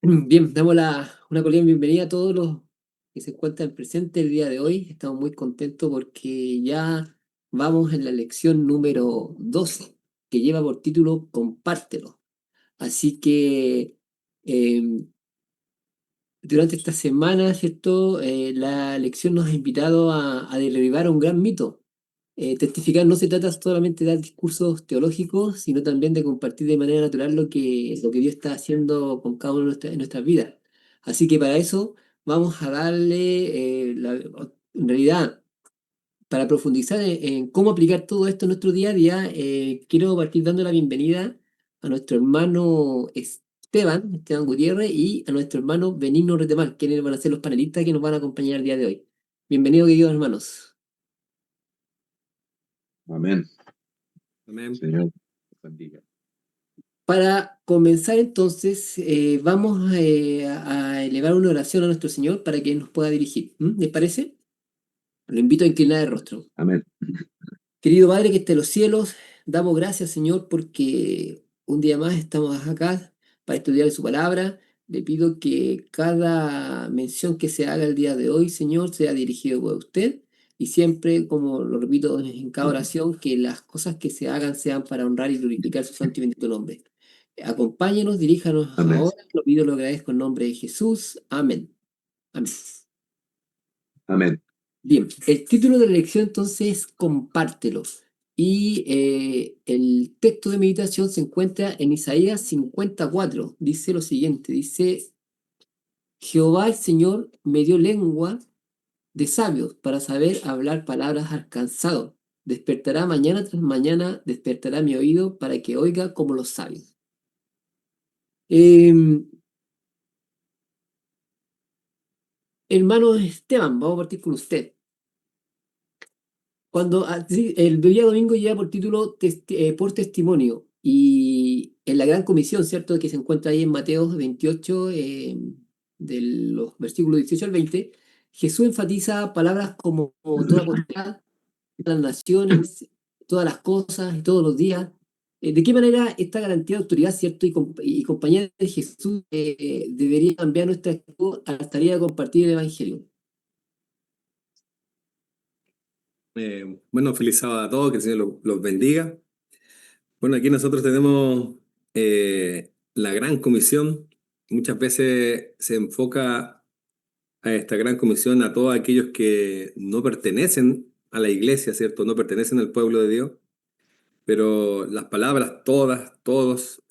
Bien, damos una cordial bienvenida a todos los que se encuentran presentes el día de hoy. Estamos muy contentos porque ya vamos en la lección número 12, que lleva por título Compártelo. Así que eh, durante esta semana, ¿cierto? La lección nos ha invitado a derribar un gran mito. Testificar no se trata solamente de dar discursos teológicos, sino también de compartir de manera natural lo que Dios está haciendo con cada uno de en nuestras vidas. Así que para eso vamos a darle, en realidad, para profundizar en cómo aplicar todo esto en nuestro día a día, quiero partir dando la bienvenida a nuestro hermano Esteban Gutiérrez, y a nuestro hermano Benigno Retemar, quienes van a ser los panelistas que nos van a acompañar el día de hoy. Bienvenidos, queridos hermanos. Amén. Amén. Señor, bendiga. Para comenzar entonces, vamos a elevar una oración a nuestro Señor para que nos pueda dirigir. ¿Les parece? Lo invito a inclinar el rostro. Amén. Querido Padre que está en los cielos, damos gracias, Señor, porque un día más estamos acá para estudiar su palabra. Le pido que cada mención que se haga el día de hoy, Señor, sea dirigido por usted. Y siempre, como lo repito en cada oración, que las cosas que se hagan sean para honrar y glorificar su santo y bendito nombre. Acompáñenos, diríjanos Amén. ahora. Lo pido, lo agradezco en nombre de Jesús. Amén. Amén. Amén. Bien, el título de la lección entonces es Compártelo. Y el texto de meditación se encuentra en Isaías 54. Dice lo siguiente, dice: Jehová el Señor me dio lengua de sabios para saber hablar palabras al cansado. Despertará mañana tras mañana, despertará mi oído para que oiga como los sabios. Em, Hermano Esteban, vamos a partir con usted. Sí, el día domingo lleva por título por testimonio, y en la gran comisión, ¿cierto? Que se encuentra ahí en Mateo 28, de los versículos 18 al 20, Jesús enfatiza palabras como toda potestad, las naciones, todas las cosas y todos los días. ¿De qué manera esta garantía de autoridad, ¿cierto? Y compañía de Jesús debería cambiar nuestra actitud a la tarea de compartir el Evangelio? Bueno, feliz sábado a todos, que el Señor los bendiga. Bueno, aquí nosotros tenemos la gran comisión. Muchas veces se enfoca a esta gran comisión a todos aquellos que no pertenecen a la iglesia, ¿cierto? No pertenecen al pueblo de Dios, pero las palabras todas, todos,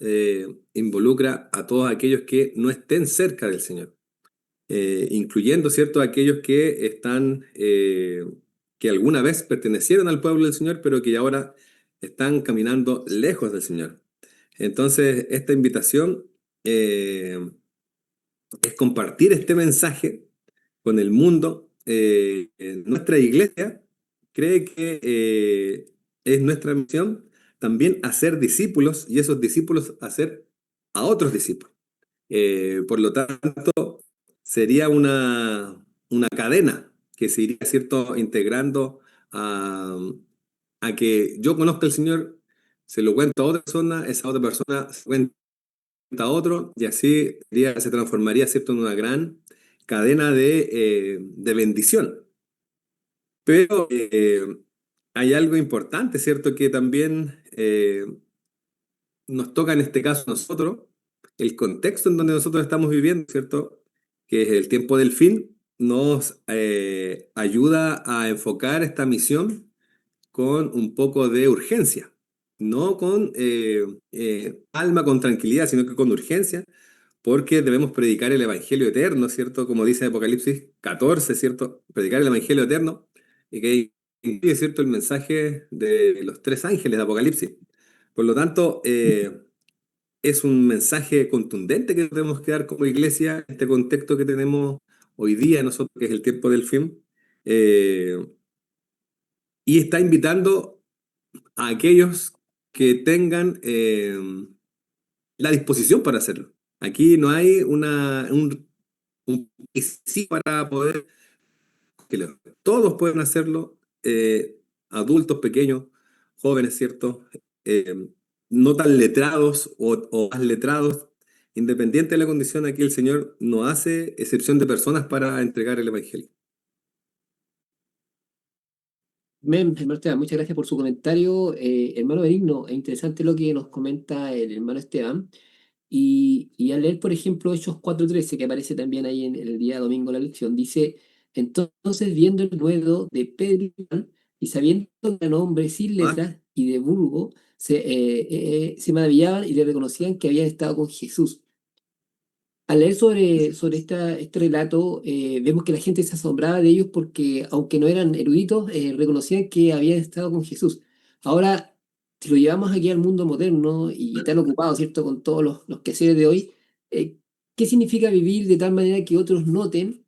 involucra a todos aquellos que no estén cerca del Señor. Incluyendo, ¿cierto?, aquellos que están, que alguna vez pertenecieron al pueblo del Señor, pero que ahora están caminando lejos del Señor. Entonces, esta invitación es compartir este mensaje con el mundo. Nuestra iglesia cree que es nuestra misión también hacer discípulos, y esos discípulos hacer a otros discípulos. Por lo tanto, sería una cadena que se iría, ¿cierto?, integrando a, a que yo conozca al Señor, se lo cuento a otra persona, esa otra persona se cuenta a otro, y así se transformaría, ¿cierto?, en una gran cadena de bendición. Pero hay algo importante, ¿cierto?, que también nos toca en este caso a nosotros, el contexto en donde nosotros estamos viviendo, ¿cierto? Que es el tiempo del fin, nos ayuda a enfocar esta misión con un poco de urgencia, no con alma, con tranquilidad, sino que con urgencia, porque debemos predicar el Evangelio eterno, ¿cierto? Como dice Apocalipsis 14, ¿cierto? Predicar el Evangelio eterno, y que incluye, ¿cierto?, el mensaje de los tres ángeles de Apocalipsis. Por lo tanto, es un mensaje contundente que tenemos que dar como iglesia en este contexto que tenemos hoy día nosotros, que es el tiempo del fin, eh, y está invitando a aquellos que tengan la disposición para hacerlo. Aquí no hay un sí para poder, todos pueden hacerlo, adultos, pequeños, jóvenes, ¿cierto? Eh, no tan letrados o más letrados, Independiente de la condición, aquí el Señor no hace excepción de personas para entregar el Evangelio. Bien, hermano Esteban, muchas gracias por su comentario. Hermano Benigno, es interesante lo que nos comenta el hermano Esteban. Y al leer, por ejemplo, Hechos 4:13, que aparece también ahí en el día domingo de la lección, dice, entonces viendo el nuevo de Pedro y Juan, y sabiendo que eran hombres sin Ah, letras y de vulgo, se maravillaban y le reconocían que habían estado con Jesús. Al leer sobre este relato, vemos que la gente se asombraba de ellos porque, aunque no eran eruditos, reconocían que habían estado con Jesús. Ahora, si lo llevamos aquí al mundo moderno y tan ocupado, ¿cierto?, con todos los quehaceres de hoy, ¿qué significa vivir de tal manera que otros noten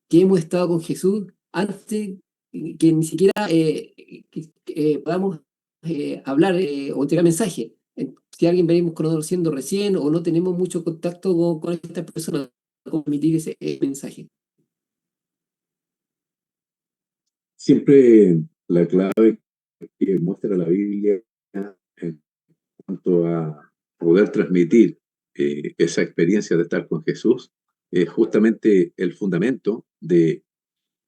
que hemos estado con Jesús antes que ni siquiera podamos hablar o entregar mensaje? Si alguien venimos conociendo recién o no tenemos mucho contacto con estas personas, ¿cómo emitir ese mensaje? Siempre la clave que muestra la Biblia en cuanto a poder transmitir esa experiencia de estar con Jesús es justamente el fundamento de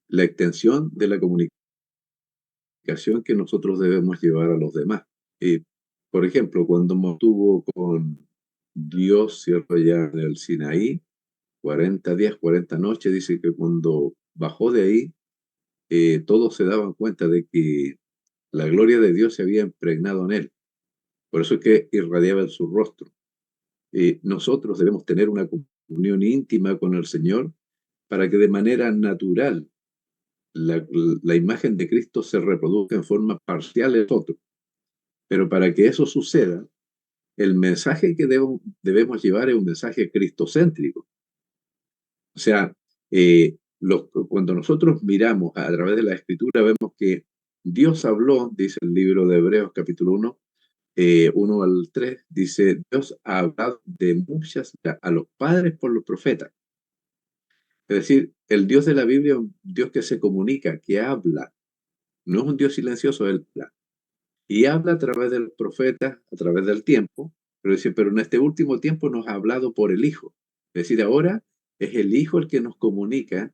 la extensión de la comunicación que nosotros debemos llevar a los demás. Eh, por ejemplo, cuando estuvo con Dios, ¿cierto? Ya en el Sinaí, 40 días, 40 noches, dice que cuando bajó de ahí, todos se daban cuenta de que la gloria de Dios se había impregnado en él. Por eso es que irradiaba en su rostro. Nosotros debemos tener una comunión íntima con el Señor para que de manera natural la, la imagen de Cristo se reproduzca en forma parcial en nosotros. Pero para que eso suceda, el mensaje que debemos llevar es un mensaje cristocéntrico. O sea, cuando nosotros miramos a través de la Escritura, vemos que Dios habló, dice el libro de Hebreos capítulo 1, 1 al 3, dice, Dios ha hablado de muchas, a los padres por los profetas. Es decir, el Dios de la Biblia es un Dios que se comunica, que habla, no es un Dios silencioso, él habla. Y habla a través de los profetas, a través del tiempo, pero dice, pero en este último tiempo nos ha hablado por el Hijo. Es decir, ahora es el Hijo el que nos comunica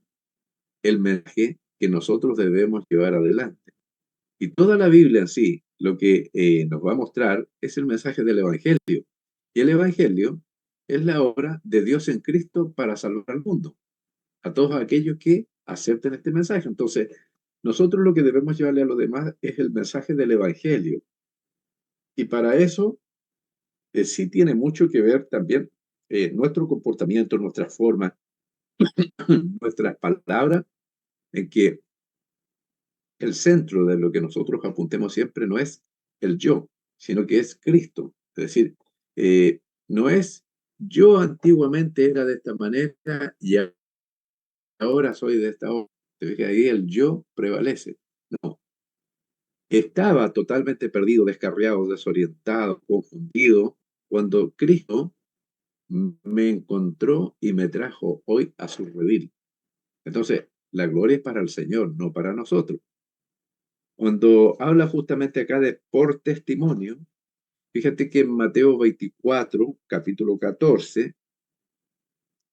el mensaje que nosotros debemos llevar adelante. Y toda la Biblia en sí, lo que nos va a mostrar es el mensaje del Evangelio. Y el Evangelio es la obra de Dios en Cristo para salvar al mundo, a todos aquellos que acepten este mensaje. Entonces, nosotros lo que debemos llevarle a los demás es el mensaje del Evangelio. Y para eso sí tiene mucho que ver también nuestro comportamiento, nuestra forma, nuestras palabras, en que el centro de lo que nosotros apuntemos siempre no es el yo, sino que es Cristo. Es decir, no es yo antiguamente era de esta manera y ahora soy de esta otra. Te fijas, ahí el yo prevalece. No, estaba totalmente perdido, descarriado, desorientado, confundido, cuando Cristo me encontró y me trajo hoy a su redil. Entonces, la gloria es para el Señor, no para nosotros. Cuando habla justamente acá de por testimonio, fíjate que en Mateo 24, capítulo 14,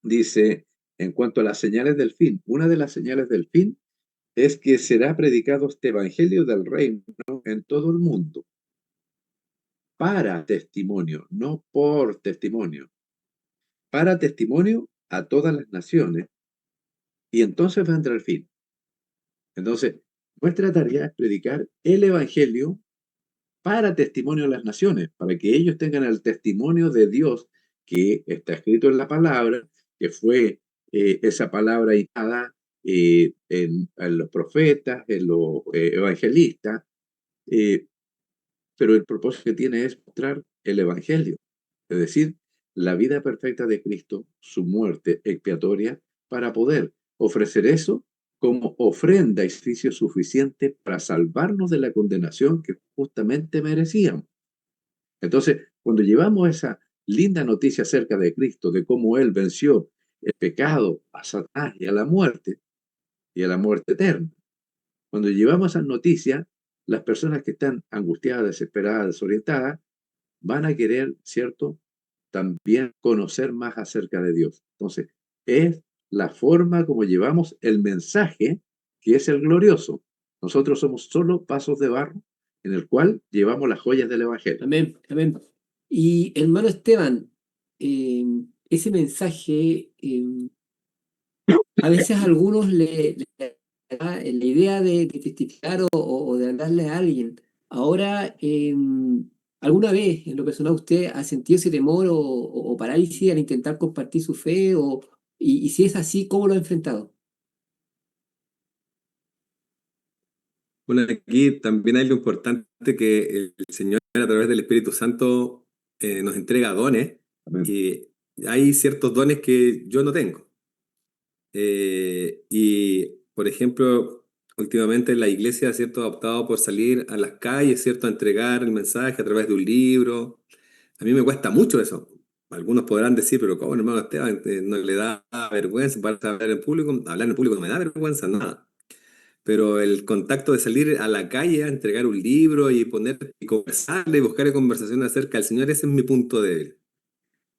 dice, en cuanto a las señales del fin, una de las señales del fin es que será predicado este evangelio del reino en todo el mundo, para testimonio, no por testimonio, para testimonio a todas las naciones, y entonces vendrá el fin. Entonces, nuestra tarea es predicar el evangelio para testimonio a las naciones, para que ellos tengan el testimonio de Dios que está escrito en la palabra, que fue esa palabra dada en los profetas, en los evangelistas, eh, pero el propósito que tiene es mostrar el evangelio, es decir, la vida perfecta de Cristo, su muerte expiatoria, para poder ofrecer eso como ofrenda y sacrificio suficiente para salvarnos de la condenación que justamente merecíamos. Entonces, cuando llevamos esa linda noticia acerca de Cristo, de cómo Él venció el pecado, a Satanás y a la muerte eterna, cuando llevamos esa noticia, las personas que están angustiadas, desesperadas, desorientadas, van a querer, ¿cierto?, también conocer más acerca de Dios. Entonces, es la forma como llevamos el mensaje que es el glorioso. Nosotros somos solo vasos de barro en el cual llevamos las joyas del Evangelio. Amén, amén. Y hermano Esteban, eh, ese mensaje, a veces a algunos le da la idea de testificar o de hablarle a alguien. Ahora, ¿alguna vez en lo personal usted ha sentido ese temor o parálisis al intentar compartir su fe? Y si es así, ¿cómo lo ha enfrentado? Bueno, aquí también hay algo importante que el Señor a través del Espíritu Santo nos entrega dones Amén. y hay ciertos dones que yo no tengo. Y, por ejemplo, últimamente la iglesia, ¿cierto?, ha optado por salir a las calles, ¿cierto?, a entregar el mensaje a través de un libro. A mí me cuesta mucho eso. Algunos podrán decir, pero ¿cómo, hermano Esteban? ¿No le da vergüenza para hablar en público? Hablar en público no me da vergüenza, nada. Pero el contacto de salir a la calle a entregar un libro y poner y conversarle y buscar conversación acerca del Señor, ese es mi punto débil.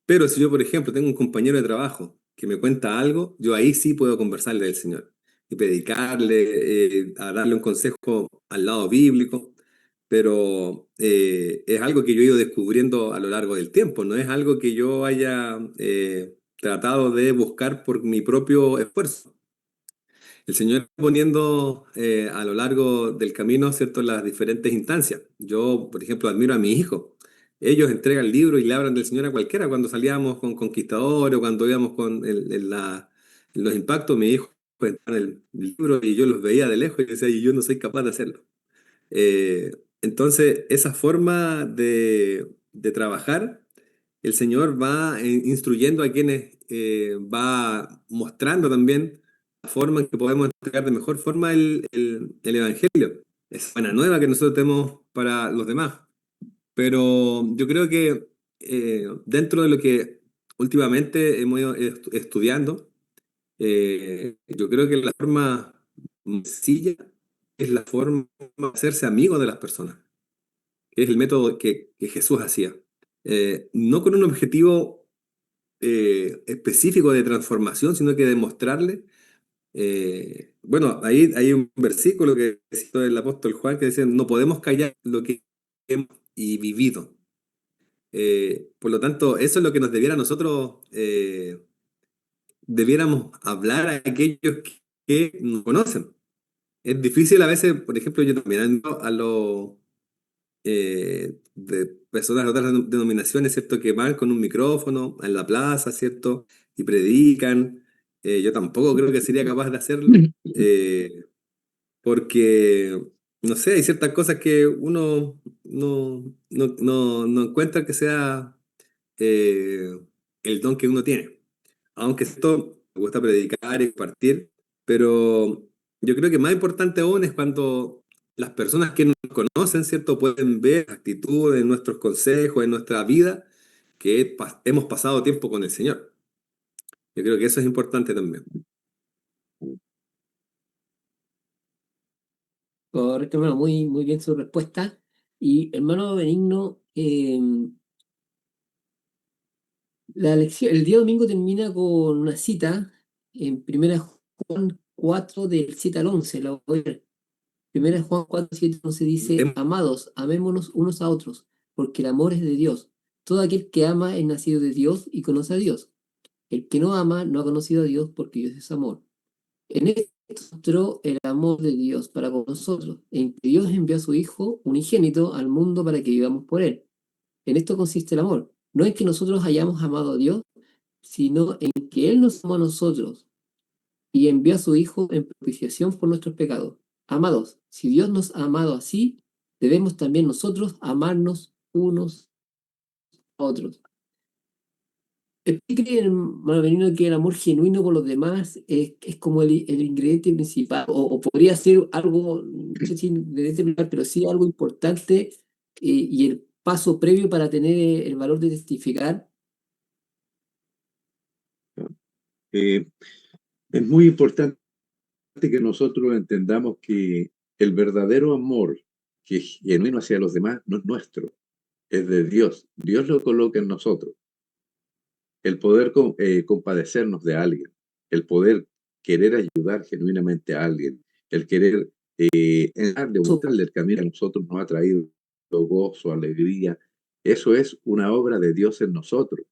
Pero si yo, por ejemplo, tengo un compañero de trabajo que me cuenta algo, yo ahí sí puedo conversarle del Señor y predicarle, a darle un consejo al lado bíblico, pero es algo que yo he ido descubriendo a lo largo del tiempo, no es algo que yo haya tratado de buscar por mi propio esfuerzo. El Señor va poniendo a lo largo del camino, ¿cierto?, las diferentes instancias. Yo, por ejemplo, admiro a mis hijos. Ellos entregan el libro y le hablan del Señor a cualquiera. Cuando salíamos con Conquistador o cuando íbamos con los impactos, mis hijos presentaban el libro y yo los veía de lejos y decía, y yo no soy capaz de hacerlo. Eh, entonces, esa forma de trabajar, el Señor va instruyendo a quienes, va mostrando también la forma en que podemos entregar de mejor forma el Evangelio. Es buena nueva que nosotros tenemos para los demás. Pero yo creo que dentro de lo que últimamente hemos ido estudiando, yo creo que la forma más sencilla es la forma de hacerse amigo de las personas, que es el método que Jesús hacía. No con un objetivo específico de transformación, sino que demostrarle. Bueno, ahí hay un versículo que citó el apóstol Juan que dice, no podemos callar lo que hemos y vivido. Por lo tanto, eso es lo que nos debiera a nosotros, debiéramos hablar a aquellos que nos conocen. Es difícil a veces, por ejemplo, yo también ando a los de personas de otras denominaciones, ¿cierto?, que van con un micrófono en la plaza, ¿cierto?, y predican. Yo tampoco creo que sería capaz de hacerlo, porque, no sé, hay ciertas cosas que uno no encuentra que sea eh, el don que uno tiene. Aunque esto me gusta predicar y compartir, pero yo creo que más importante aún es cuando las personas que nos conocen, ¿cierto?, pueden ver la actitud en nuestros consejos, en nuestra vida, que hemos pasado tiempo con el Señor. Yo creo que eso es importante también. Correcto, hermano, muy, muy bien su respuesta. Y hermano Benigno, la lección, el día domingo termina con una cita en 1 Juan 4 del 7 al 11. La voy a leer. 1 Juan 4, 7 al 11 dice, amados, amémonos unos a otros, porque el amor es de Dios. Todo aquel que ama es nacido de Dios y conoce a Dios. El que no ama no ha conocido a Dios porque Dios es amor. En esto mostró el amor de Dios para con nosotros, en que Dios envió a su Hijo unigénito al mundo para que vivamos por él. En esto consiste el amor, no en que nosotros hayamos amado a Dios, sino en que Él nos amó a nosotros y envió a su Hijo en propiciación por nuestros pecados. Amados, si Dios nos ha amado así, debemos también nosotros amarnos unos a otros. ¿Usted cree, hermano Benigno, que el amor genuino por los demás es como el ingrediente principal? O podría ser algo, no sé si ingrediente principal, pero sí algo importante y el paso previo para tener el valor de testificar. Eh, es muy importante que nosotros entendamos que el verdadero amor que es genuino hacia los demás no es nuestro, es de Dios. Dios lo coloca en nosotros. el poder compadecernos de alguien, el poder querer ayudar genuinamente a alguien, el querer demostrarle el camino que a nosotros nos ha traído gozo, alegría. Eso es una obra de Dios en nosotros.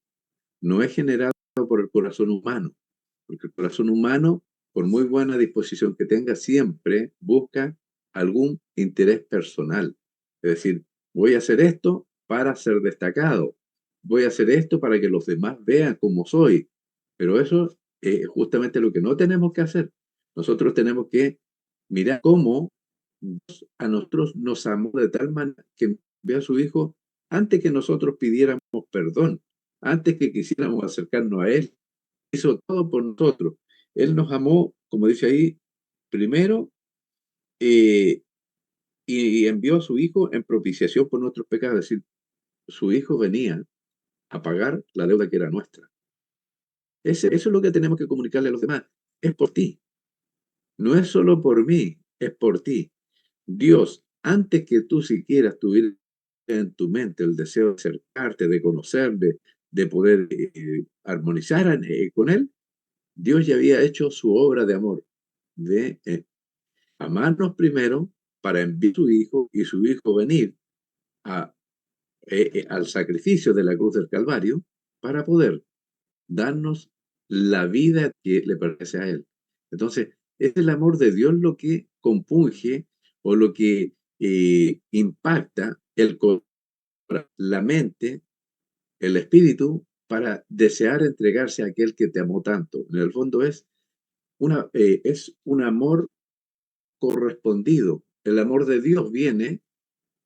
No es generado por el corazón humano, porque el corazón humano, por muy buena disposición que tenga, siempre busca algún interés personal. Es decir, voy a hacer esto para ser destacado, voy a hacer esto para que los demás vean cómo soy. Pero eso es justamente lo que no tenemos que hacer. Nosotros tenemos que mirar cómo Dios a nosotros nos amó de tal manera que envió a su Hijo antes que nosotros pidiéramos perdón, antes que quisiéramos acercarnos a Él, hizo todo por nosotros. Él nos amó, como dice ahí, primero, eh, y envió a su Hijo en propiciación por nuestros pecados. Es decir, su Hijo venía a pagar la deuda que era nuestra. Eso es lo que tenemos que comunicarle a los demás. Es por ti. No es solo por mí, es por ti. Dios, antes que tú siquiera tuvieras en tu mente el deseo de acercarte, de conocer, de poder armonizar con Él, Dios ya había hecho su obra de amor, de amarnos primero para enviar a su Hijo y su Hijo venir a, al sacrificio de la cruz del Calvario para poder darnos la vida que le pertenece a Él. Entonces, es el amor de Dios lo que compunge o lo que impacta la mente, el espíritu, para desear entregarse a aquel que te amó tanto. En el fondo es un amor correspondido. El amor de Dios viene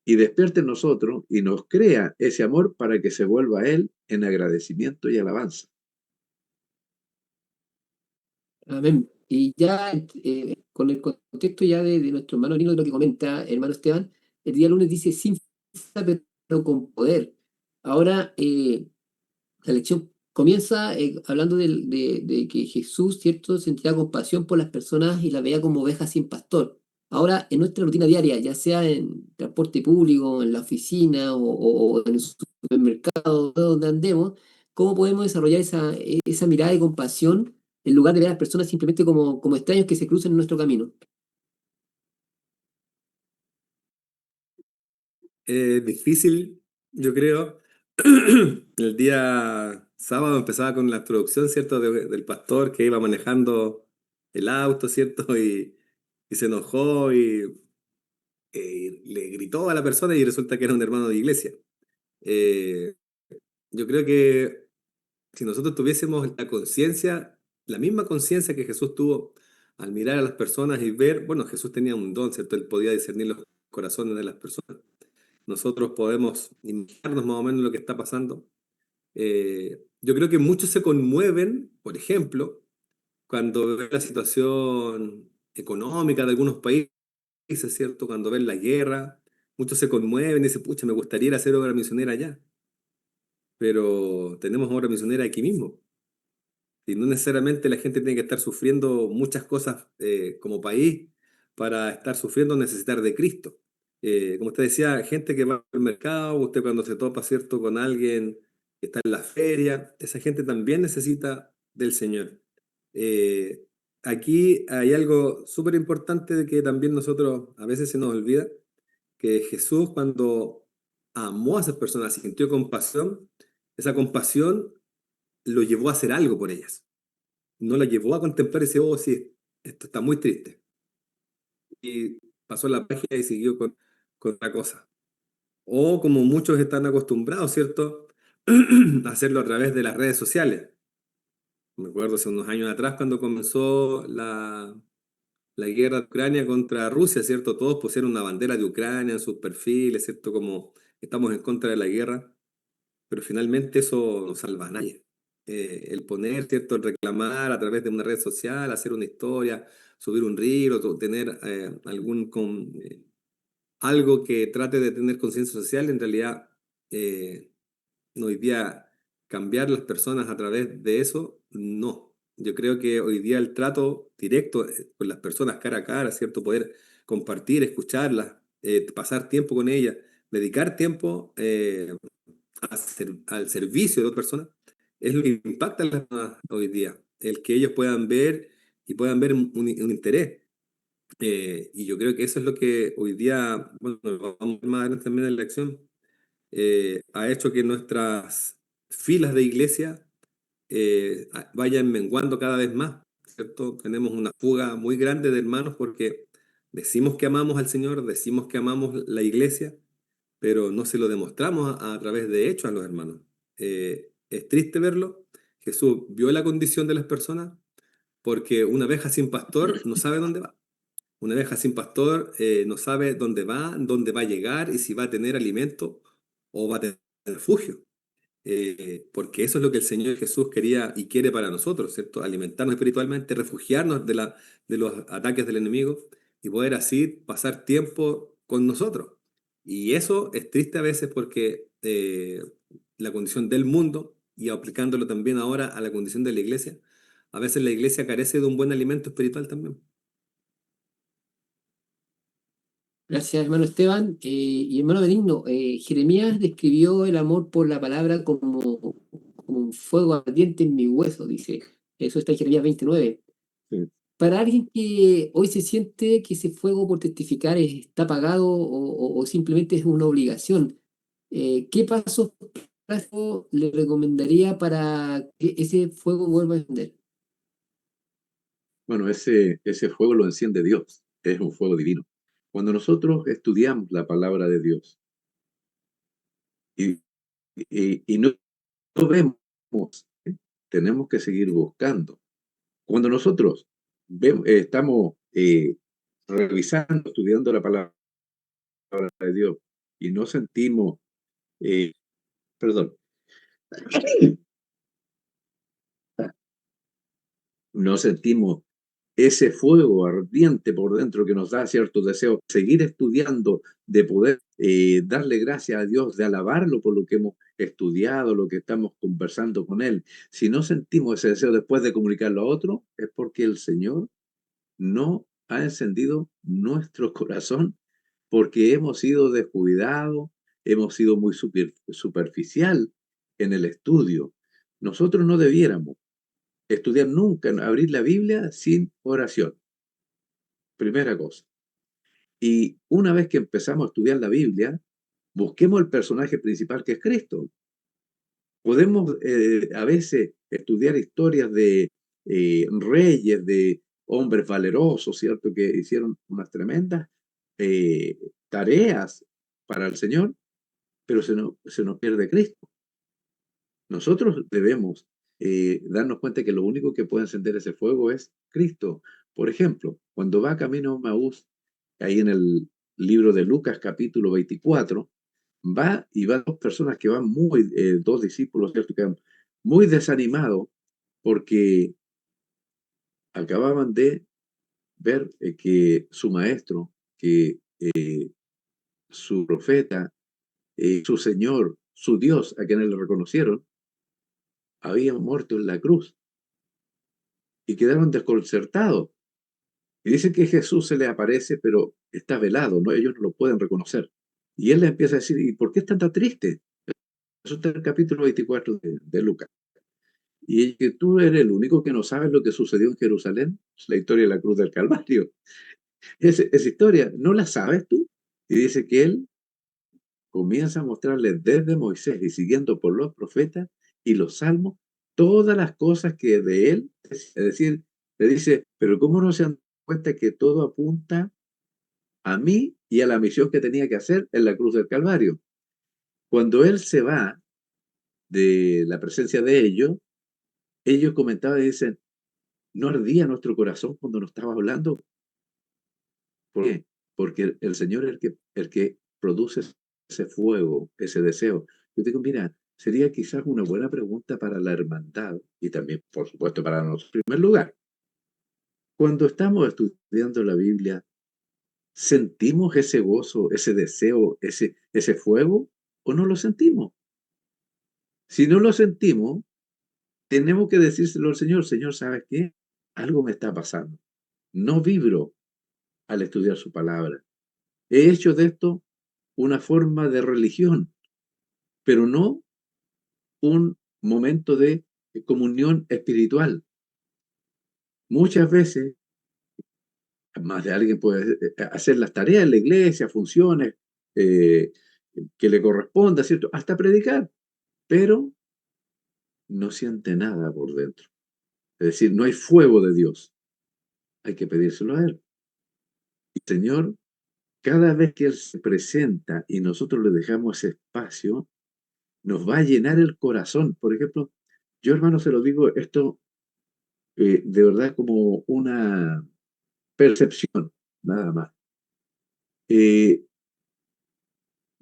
y despierta en nosotros y nos crea ese amor para que se vuelva a Él en agradecimiento y alabanza. Amén. Y ya con el contexto ya de nuestro hermano Nino, de lo que comenta el hermano Esteban, el día lunes dice sin fuerza, pero con poder. Ahora, la lección comienza hablando de que Jesús, ¿cierto?, sentía compasión por las personas y las veía como ovejas sin pastor. Ahora, en nuestra rutina diaria, ya sea en transporte público, en la oficina o en el supermercado, donde andemos, ¿cómo podemos desarrollar esa mirada de compasión en lugar de ver a las personas simplemente como extraños que se cruzan en nuestro camino? Difícil, yo creo. El día sábado empezaba con la introducción, ¿cierto?, del pastor que iba manejando el auto, ¿cierto? Y se enojó y le gritó a la persona y resulta que era un hermano de iglesia. Eh, yo creo que si nosotros tuviésemos la conciencia, la misma conciencia que Jesús tuvo al mirar a las personas y ver, bueno, Jesús tenía un don, ¿cierto? Él podía discernir los corazones de las personas. Nosotros podemos imaginarnos más o menos lo que está pasando. Yo creo que muchos se conmueven, por ejemplo, cuando ven la situación económica de algunos países, ¿cierto? Cuando ven la guerra, muchos se conmueven y dicen, pucha, me gustaría ir a hacer obra misionera allá, pero tenemos obra misionera aquí mismo. Y no necesariamente la gente tiene que estar sufriendo muchas cosas como país para estar sufriendo necesitar de Cristo. Como usted decía, gente que va al mercado, usted cuando se topa, ¿cierto?, con alguien que está en la feria, esa gente también necesita del Señor. Eh, Aquí hay algo súper importante de que también nosotros a veces se nos olvida, que Jesús cuando amó a esas personas, sintió compasión, esa compasión lo llevó a hacer algo por ellas. No la llevó a contemplar y decir, oh, sí, esto está muy triste. Y pasó la página y siguió con otra cosa. O como muchos están acostumbrados, ¿cierto? A hacerlo a través de las redes sociales. Me acuerdo hace unos años atrás cuando comenzó la guerra de Ucrania contra Rusia, ¿cierto? Todos pusieron una bandera de Ucrania en sus perfiles, ¿cierto? Como estamos en contra de la guerra, pero finalmente eso no salva a nadie. El poner, ¿cierto? El reclamar a través de una red social, hacer una historia, subir un reel o tener algo que trate de tener conciencia social, en realidad eh, no, hoy día cambiar las personas a través de eso, no. Yo creo que hoy día el trato directo con las personas cara a cara, ¿cierto? Poder compartir, escucharlas, pasar tiempo con ellas, dedicar tiempo al servicio de otra persona, es lo que impacta a las personas hoy día, el que ellos puedan ver y puedan ver un interés. Y yo creo que eso es lo que hoy día, bueno, vamos a ver más adelante también en la elección, ha hecho que nuestras filas de iglesia vayan menguando cada vez más, ¿cierto? Tenemos una fuga muy grande de hermanos porque decimos que amamos al Señor, decimos que amamos la iglesia, pero no se lo demostramos a través de hechos a los hermanos. Es triste verlo. Jesús vio la condición de las personas porque una oveja sin pastor no sabe dónde va. Una oveja sin pastor no sabe dónde va a llegar y si va a tener alimento o va a tener refugio. Porque eso es lo que el Señor Jesús quería y quiere para nosotros, ¿cierto? Alimentarnos espiritualmente, refugiarnos de los ataques del enemigo y poder así pasar tiempo con nosotros. Y eso es triste a veces porque la condición del mundo, y aplicándolo también ahora a la condición de la iglesia, a veces la iglesia carece de un buen alimento espiritual también. Gracias, hermano Esteban. Y hermano Benigno, Jeremías describió el amor por la palabra como un fuego ardiente en mi hueso, dice. Eso está en Jeremías 29. Sí. Para alguien que hoy se siente que ese fuego por testificar está apagado o simplemente es una obligación, ¿qué pasos prácticos le recomendaría para que ese fuego vuelva a encender? Bueno, ese fuego lo enciende Dios, es un fuego divino. Cuando nosotros estudiamos la palabra de Dios y, y no vemos, ¿eh? Tenemos que seguir buscando. Cuando nosotros estamos revisando, estudiando la palabra de Dios y no sentimos, perdón, no sentimos ese fuego ardiente por dentro que nos da cierto deseo, seguir estudiando, de poder darle gracias a Dios, de alabarlo por lo que hemos estudiado, lo que estamos conversando con Él. Si no sentimos ese deseo después de comunicarlo a otro, es porque el Señor no ha encendido nuestro corazón, porque hemos sido descuidados, hemos sido muy superficial en el estudio. Nosotros no debiéramos estudiar nunca, abrir la Biblia sin oración. Primera cosa. Y una vez que empezamos a estudiar la Biblia, busquemos el personaje principal que es Cristo. Podemos a veces estudiar historias de reyes, de hombres valerosos, ¿cierto? Que hicieron unas tremendas eh, tareas para el Señor, pero se nos pierde Cristo. Nosotros debemos darnos cuenta que lo único que puede encender ese fuego es Cristo. Por ejemplo, cuando va camino a Maús, ahí en el libro de Lucas capítulo 24, va dos personas que van dos discípulos, ¿cierto? Que van muy desanimados porque acababan de ver que su maestro, que su profeta, su Señor, su Dios, a quienes le reconocieron, había muerto en la cruz y quedaron desconcertados. Y dice que Jesús se le aparece, pero está velado, ¿no? Ellos no lo pueden reconocer. Y él les empieza a decir, ¿y por qué están tan tristes? Eso está en el capítulo 24 de Lucas. Y que tú eres el único que no sabes lo que sucedió en Jerusalén, es la historia de la cruz del Calvario. Esa historia, ¿no la sabes tú? Y dice que él comienza a mostrarles desde Moisés y siguiendo por los profetas y los salmos, todas las cosas que de él, es decir, le dice, pero ¿cómo no se dan cuenta que todo apunta a mí y a la misión que tenía que hacer en la cruz del Calvario? Cuando él se va de la presencia de ellos comentaban y dicen, ¿no ardía nuestro corazón cuando nos estaba hablando? ¿Por qué? Porque el Señor es el que produce ese fuego, ese deseo. Yo digo, mira, sería quizás una buena pregunta para la hermandad y también, por supuesto, para nosotros en primer lugar. Cuando estamos estudiando la Biblia, ¿sentimos ese gozo, ese deseo, ese fuego o no lo sentimos? Si no lo sentimos, tenemos que decírselo al Señor. Señor, ¿sabes qué? Algo me está pasando. No vibro al estudiar su palabra. He hecho de esto una forma de religión, pero no un momento de comunión espiritual. Muchas veces, más de alguien puede hacer las tareas en la iglesia, funciones eh, que le corresponda, ¿cierto? Hasta predicar, pero no siente nada por dentro. Es decir, no hay fuego de Dios. Hay que pedírselo a Él. Y Señor, cada vez que Él se presenta y nosotros le dejamos ese espacio, nos va a llenar el corazón. Por ejemplo, yo hermano se lo digo esto de verdad como una percepción, nada más. Eh,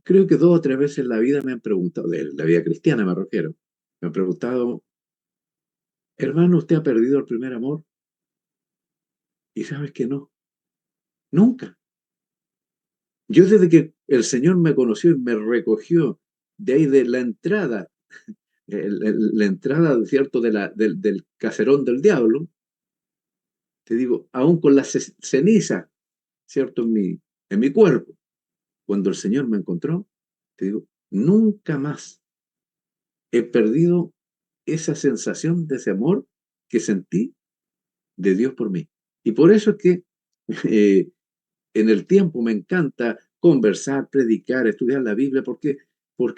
Creo que 2 o 3 veces en la vida me han preguntado, de la vida cristiana me refiero, me han preguntado, hermano, ¿usted ha perdido el primer amor? Y sabes que no, nunca. Yo desde que el Señor me conoció y me recogió de ahí de la entrada, la entrada, ¿cierto?, del caserón del diablo, te digo, aún con las cenizas, ¿cierto?, en mi cuerpo, cuando el Señor me encontró, te digo, nunca más he perdido esa sensación de ese amor que sentí de Dios por mí. Y por eso es que eh, en el tiempo me encanta conversar, predicar, estudiar la Biblia, porque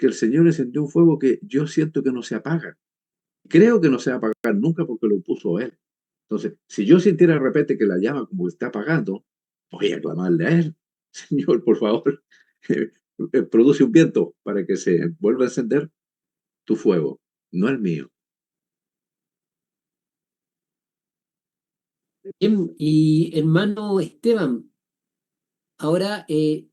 el Señor encendió un fuego que yo siento que no se apaga. Creo que no se va a apagar nunca porque lo puso Él. Entonces, si yo sintiera de repente que la llama como está apagando, voy a clamarle a Él. Señor, por favor, produce un viento para que se vuelva a encender tu fuego, no el mío. Bien, y hermano Esteban, ahora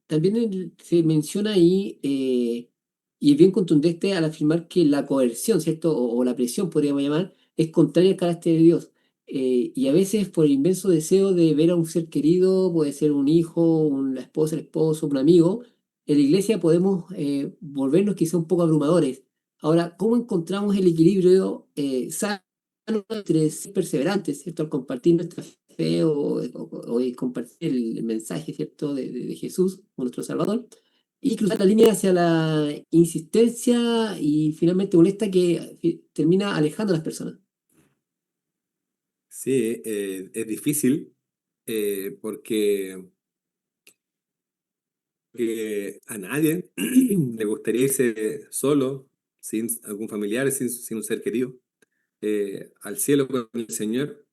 también se menciona ahí, y es bien contundente al afirmar que la coerción, ¿cierto? O la presión, podríamos llamar, es contraria al carácter de Dios. Y a veces por el inmenso deseo de ver a un ser querido, puede ser un hijo, una esposa, el esposo, un amigo, en la iglesia podemos volvernos quizá un poco abrumadores. Ahora, ¿cómo encontramos el equilibrio sano entre ser perseverantes, ¿cierto? Al compartir nuestra fe o compartir el mensaje, ¿cierto? De Jesús, como nuestro Salvador, y cruzar la línea hacia la insistencia y finalmente molesta que termina alejando a las personas. Sí, es difícil porque a nadie le gustaría irse solo, sin algún familiar, sin un ser querido, al cielo con el Señor,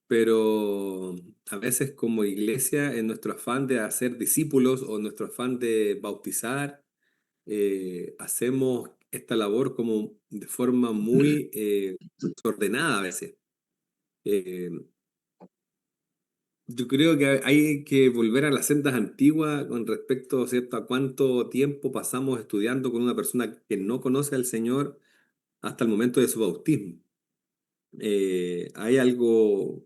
pero a veces como iglesia, en nuestro afán de hacer discípulos o en nuestro afán de bautizar, hacemos esta labor como de forma muy desordenada a veces. Eh, Yo creo que hay que volver a las sendas antiguas con respecto, ¿cierto?, a cuánto tiempo pasamos estudiando con una persona que no conoce al Señor hasta el momento de su bautismo. Hay algo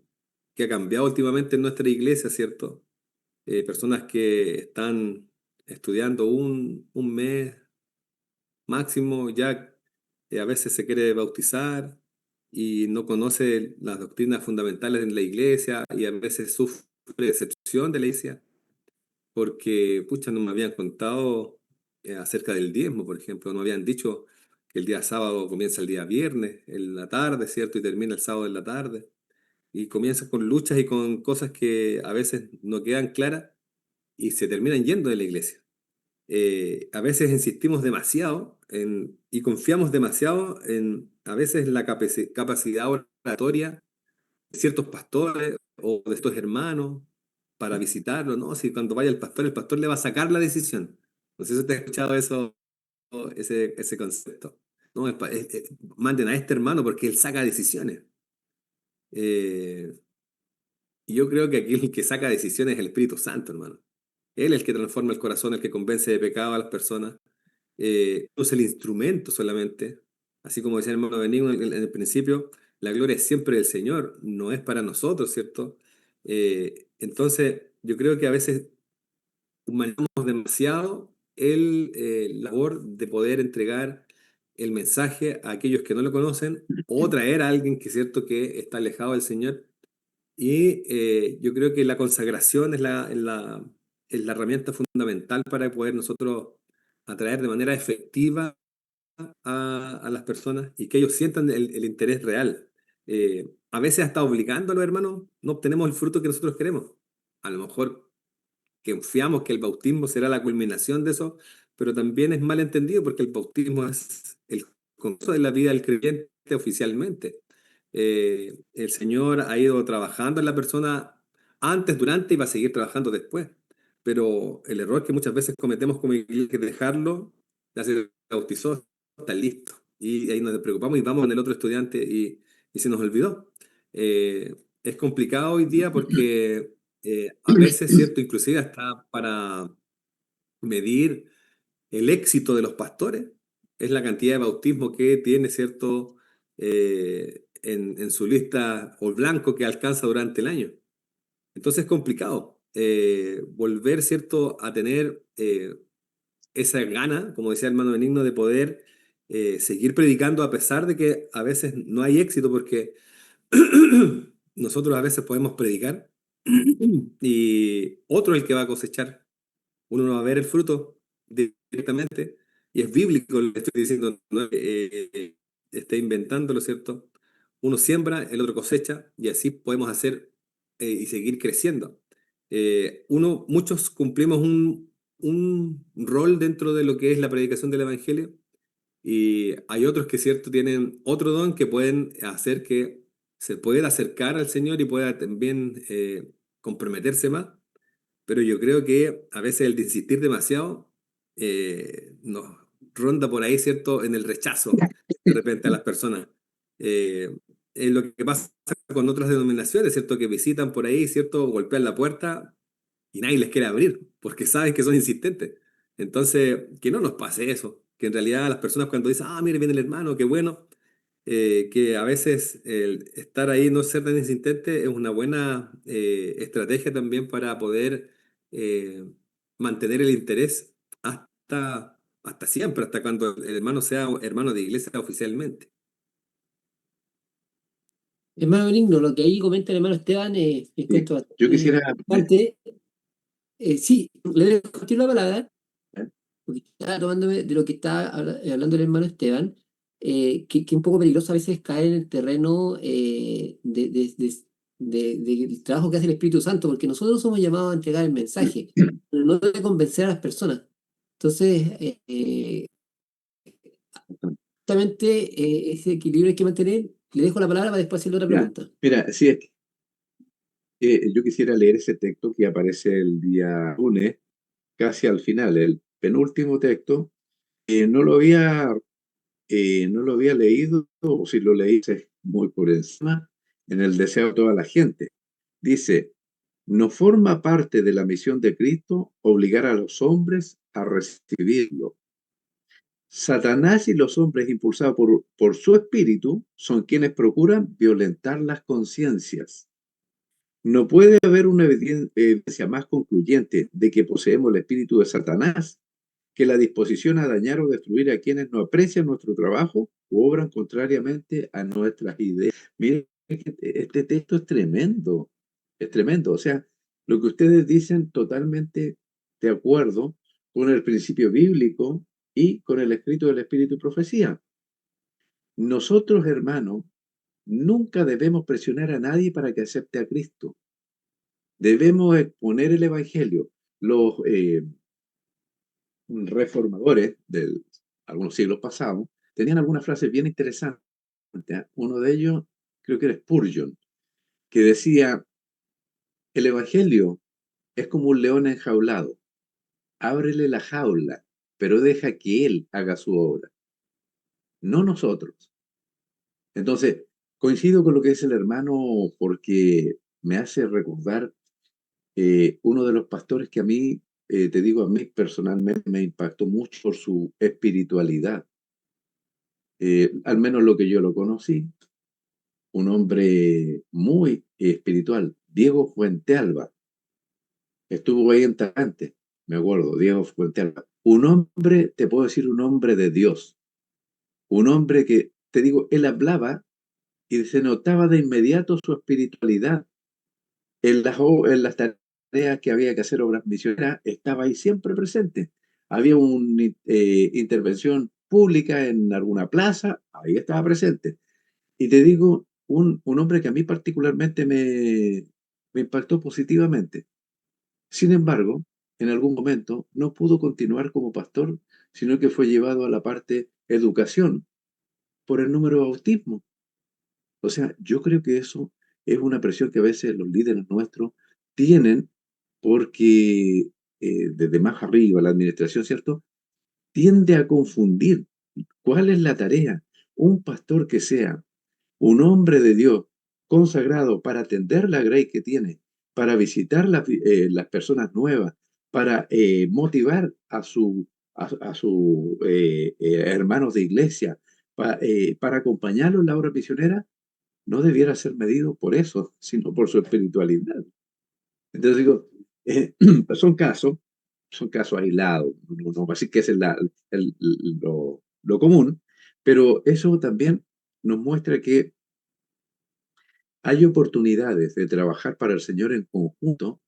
que ha cambiado últimamente en nuestra iglesia, ¿cierto? Personas que están estudiando un mes máximo, ya a veces se quiere bautizar y no conoce las doctrinas fundamentales de la iglesia y a veces sufre decepción de la iglesia porque, pucha, no me habían contado acerca del diezmo, por ejemplo, no habían dicho que el día sábado comienza el día viernes, en la tarde, ¿cierto? Y termina el sábado en la tarde. Y comienza con luchas y con cosas que a veces no quedan claras y se terminan yendo de la iglesia. A veces insistimos demasiado y confiamos demasiado en a veces la capacidad oratoria de ciertos pastores o de estos hermanos para visitarlo, ¿no? Si cuando vaya el pastor le va a sacar la decisión. No sé si te has escuchado eso, ese concepto. No, manden a este hermano porque él saca decisiones. Eh, y yo creo que aquí el que saca decisiones es el Espíritu Santo, hermano. Él es el que transforma el corazón, el que convence de pecado a las personas. No es el instrumento solamente. Así como decía el hermano Benigno en el principio, la gloria es siempre del Señor, no es para nosotros, ¿cierto? Entonces, yo creo que a veces humanizamos demasiado la labor de poder entregar el mensaje a aquellos que no lo conocen o traer a alguien que es cierto que está alejado del Señor. Y yo creo que la consagración es la herramienta fundamental para poder nosotros atraer de manera efectiva a las personas y que ellos sientan el interés real. A veces hasta obligando a los hermanos no obtenemos el fruto que nosotros queremos. A lo mejor confiamos que el bautismo será la culminación de eso, pero también es mal entendido porque el bautismo es el comienzo de la vida del creyente oficialmente. El Señor ha ido trabajando en la persona antes, durante y va a seguir trabajando después. Pero el error que muchas veces cometemos como iglesia es que dejarlo, ya se bautizó, está listo. Y ahí nos preocupamos y vamos con el otro estudiante y se nos olvidó. Es complicado hoy día porque a veces, ¿cierto? Inclusive hasta para medir el éxito de los pastores, es la cantidad de bautismo que tiene, ¿cierto? En su lista o blanco que alcanza durante el año. Entonces es complicado volver, ¿cierto? A tener esa gana, como decía el hermano Benigno, de poder seguir predicando a pesar de que a veces no hay éxito, porque nosotros a veces podemos predicar y otro es el que va a cosechar. Uno no va a ver el fruto directamente, y es bíblico lo que estoy diciendo, no es que esté inventándolo, ¿cierto? Uno siembra, el otro cosecha, y así podemos hacer y seguir creciendo. Muchos cumplimos un rol dentro de lo que es la predicación del Evangelio, y hay otros que, ¿cierto?, tienen otro don que pueden hacer que se pueda acercar al Señor y pueda también comprometerse más, pero yo creo que a veces el de insistir demasiado nos ronda por ahí, ¿cierto?, en el rechazo de repente a las personas. Eh, es lo que pasa con otras denominaciones, ¿cierto?, que visitan por ahí, ¿cierto?, golpean la puerta y nadie les quiere abrir porque saben que son insistentes. Entonces, que no nos pase eso, que en realidad las personas cuando dicen, ah, mire, viene el hermano, qué bueno, que a veces el estar ahí, no ser tan insistente, es una buena estrategia también para poder eh, mantener el interés hasta siempre, hasta cuando el hermano sea hermano de iglesia oficialmente. Hermano Benigno, lo que ahí comenta el hermano Esteban Sí, encuentro yo bastante quisiera, importante. Sí, le dejo compartir la palabra, ¿eh? porque estaba tomándome de lo que está hablando el hermano Esteban, que un poco peligroso a veces caer en el terreno del trabajo que hace el Espíritu Santo, porque nosotros somos llamados a entregar el mensaje, pero no de convencer a las personas. Entonces, justamente ese equilibrio hay que mantener. Le dejo la palabra para después hacerle otra Ya, pregunta. mira, sí, es que, yo quisiera leer ese texto que aparece el día lunes, casi al final, el penúltimo texto. No lo había, no lo había leído, o si lo leí es muy por encima, en el deseo de toda la gente. Dice, no forma parte de la misión de Cristo obligar a los hombres a recibirlo. Satanás y los hombres impulsados por su espíritu son quienes procuran violentar las conciencias. No puede haber una evidencia más concluyente de que poseemos el espíritu de Satanás que la disposición a dañar o destruir a quienes no aprecian nuestro trabajo o obran contrariamente a nuestras ideas. Miren, este texto es tremendo. O sea, lo que ustedes dicen totalmente de acuerdo con el principio bíblico y con el escrito del Espíritu y Profecía. Nosotros, hermanos, nunca debemos presionar a nadie para que acepte a Cristo. Debemos exponer el Evangelio. Los reformadores de algunos siglos pasados tenían algunas frases bien interesantes. Uno de ellos, creo que era Spurgeon, que decía, el Evangelio es como un león enjaulado. Ábrele la jaula, pero deja que él haga su obra, no nosotros. Entonces, coincido con lo que dice el hermano porque me hace recordar uno de los pastores que a mí, te digo, a mí personalmente me impactó mucho por su espiritualidad. Al menos lo que yo lo conocí, un hombre muy espiritual, Diego Fuentealba, estuvo ahí en Talante, me acuerdo, Diego Fuentealba, un hombre, te puedo decir, un hombre de Dios, un hombre que, te digo, él hablaba y se notaba de inmediato su espiritualidad. En las tareas que había que hacer, obras misioneras, estaba ahí siempre presente. Había una intervención pública en alguna plaza, ahí estaba presente. Y te digo, un hombre que a mí particularmente me impactó positivamente. Sin embargo, en algún momento no pudo continuar como pastor, sino que fue llevado a la parte educación por el número de autismo. O sea, yo creo que eso es una presión que a veces los líderes nuestros tienen porque desde más arriba la administración, ¿cierto? Tiende a confundir cuál es la tarea. Un pastor que sea un hombre de Dios consagrado para atender la grey que tiene, para visitar las personas nuevas, para motivar a su hermanos de iglesia, para acompañarlos en la obra misionera, no debiera ser medido por eso, sino por su espiritualidad. Entonces digo, eh, son casos, son casos aislados, no así que es lo común, pero eso también nos muestra que hay oportunidades de trabajar para el Señor en conjunto,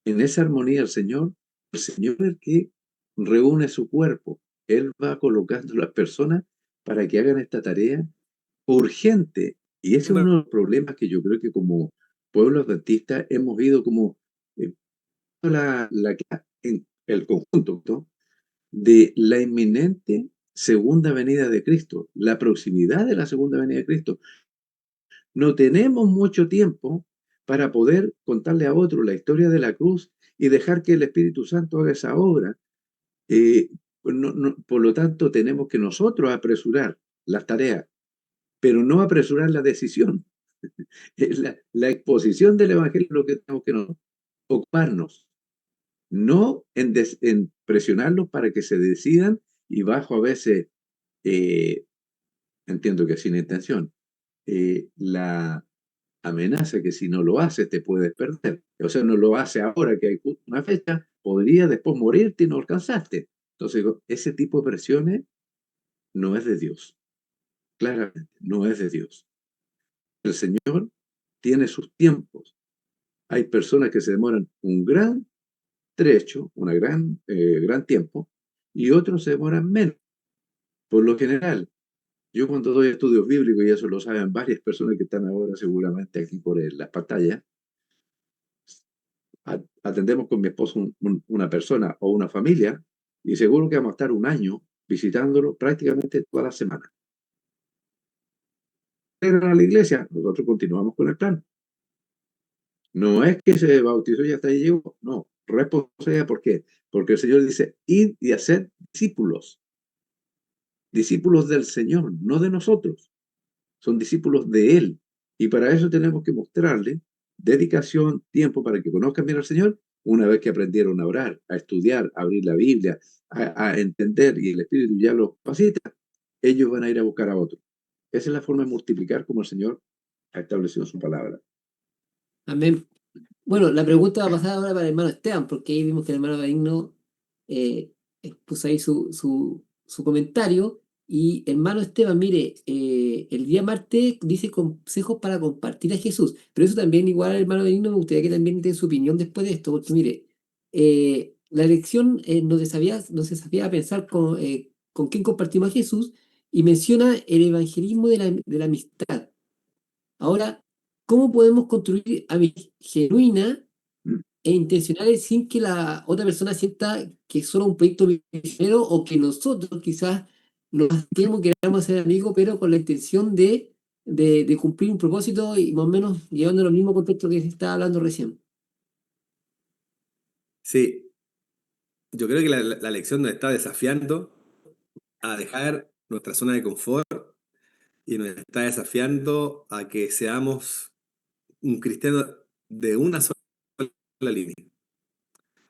en esa armonía el Señor es el que reúne su cuerpo, Él va colocando las personas para que hagan esta tarea urgente. Y ese es uno de los problemas que yo creo que como pueblo adventista hemos ido como eh, en el conjunto, ¿no? De la inminente segunda venida de Cristo, la proximidad de la segunda venida de Cristo. No tenemos mucho tiempo para poder contarle a otro la historia de la cruz y dejar que el Espíritu Santo haga esa obra. Eh, por lo tanto, tenemos que nosotros apresurar las tareas, pero no apresurar la decisión. La exposición del Evangelio es lo que tenemos que ocuparnos, no en presionarlos para que se decidan y bajo a veces, eh, entiendo que sin intención, la amenaza que si no lo haces te puedes perder. O sea, no lo hace ahora que hay justo una fecha, podría después morirte y no alcanzaste. Entonces, ese tipo de presiones no es de Dios, claramente, no es de Dios. El Señor tiene sus tiempos. Hay personas que se demoran un gran trecho, gran tiempo, y otros se demoran menos. Por lo general, yo cuando doy estudios bíblicos, y eso lo saben varias personas que están ahora seguramente aquí por las pantallas, atendemos con mi esposo una persona o una familia y seguro que vamos a estar un año visitándolo prácticamente toda la semana. Pero a la iglesia, nosotros continuamos con el plan. No es que se bautizó y hasta ahí llegó, no, responsabilidad, ¿por qué? Porque el Señor dice, id y hacer discípulos, discípulos del Señor, no de nosotros, son discípulos de Él. Y para eso tenemos que mostrarle dedicación, tiempo para que conozcan bien al Señor, una vez que aprendieron a orar, a estudiar, a abrir la Biblia, a entender y el Espíritu ya los capacita, ellos van a ir a buscar a otros. Esa es la forma de multiplicar como el Señor ha establecido su palabra. Amén. Bueno, la pregunta va a pasar ahora para el hermano Esteban, porque ahí vimos que el hermano Benigno eh, puso ahí su comentario. Y hermano Esteban, mire, el día martes dice consejos para compartir a Jesús, pero eso también igual hermano Benigno me gustaría que también dé su opinión después de esto, porque mire, la lección nos desafía a pensar con quién compartimos a Jesús y menciona el evangelismo de la amistad. Ahora, ¿cómo podemos construir amistad genuina e intencionales sin que la otra persona sienta que es solo un proyecto misionero o que nosotros quizás nos queramos ser amigos, pero con la intención de cumplir un propósito y más o menos llevando al mismo contexto que se estaba hablando recién? Sí, yo creo que la lección nos está desafiando a dejar nuestra zona de confort y nos está desafiando a que seamos un cristiano de una sola línea.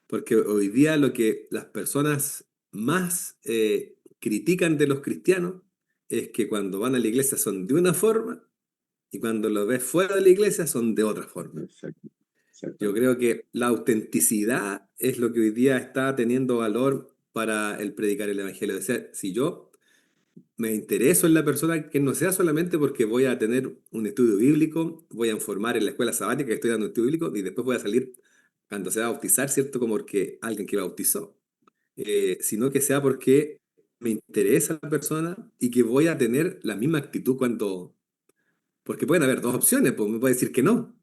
Porque hoy día lo que las personas más critican de los cristianos es que cuando van a la iglesia son de una forma y cuando los ves fuera de la iglesia son de otra forma. Exacto, Yo exactamente. creo que la autenticidad es lo que hoy día está teniendo valor para el predicar el evangelio. O sea, si yo me intereso en la persona, que no sea solamente porque voy a tener un estudio bíblico, voy a informar en la escuela sabática que estoy dando un estudio bíblico y después voy a salir cuando se va a bautizar, ¿cierto? Como porque alguien que bautizó, sino que sea porque me interesa la persona y que voy a tener la misma actitud cuando... Porque pueden haber dos opciones, pues me puede decir que no.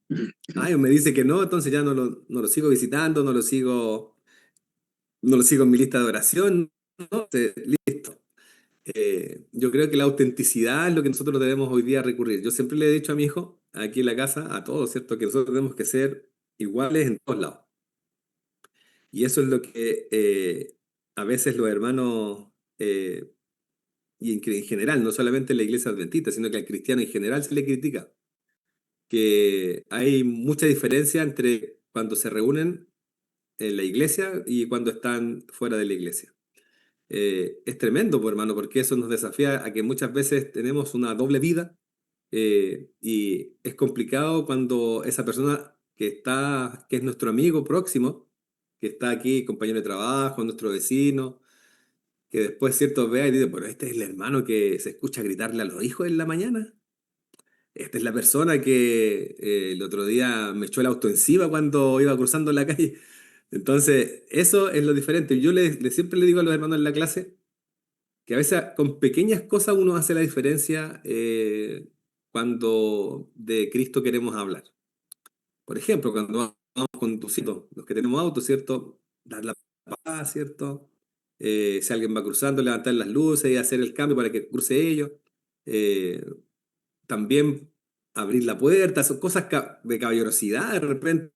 Ah, me dice que no, entonces ya no lo sigo visitando, no lo sigo en mi lista de oración, ¿no? Listo. Yo creo que la autenticidad es lo que nosotros debemos hoy día recurrir. Yo siempre le he dicho a mi hijo, aquí en la casa, a todos, ¿cierto? Que nosotros tenemos que ser iguales en todos lados. Y eso es lo que a veces los hermanos, y en general, no solamente en la iglesia adventista, sino que al cristiano en general se le critica, que hay mucha diferencia entre cuando se reúnen en la iglesia y cuando están fuera de la iglesia. Es tremendo, pues, hermano, porque eso nos desafía a que muchas veces tenemos una doble vida, y es complicado cuando esa persona que es nuestro amigo próximo, que está aquí, compañero de trabajo, nuestro vecino, que después, cierto, vea y dice, pero este es el hermano que se escucha gritarle a los hijos en la mañana. Esta es la persona que el otro día me echó el auto encima cuando iba cruzando la calle. Entonces, eso es lo diferente. Yo siempre le digo a los hermanos en la clase que a veces con pequeñas cosas uno hace la diferencia cuando de Cristo queremos hablar. Por ejemplo, cuando vamos conduciendo, los que tenemos auto, ¿cierto? Dar la paz, ¿cierto? Si alguien va cruzando, levantar las luces y hacer el cambio para que cruce ellos. Eh, También abrir la puerta, son cosas de caballerosidad de repente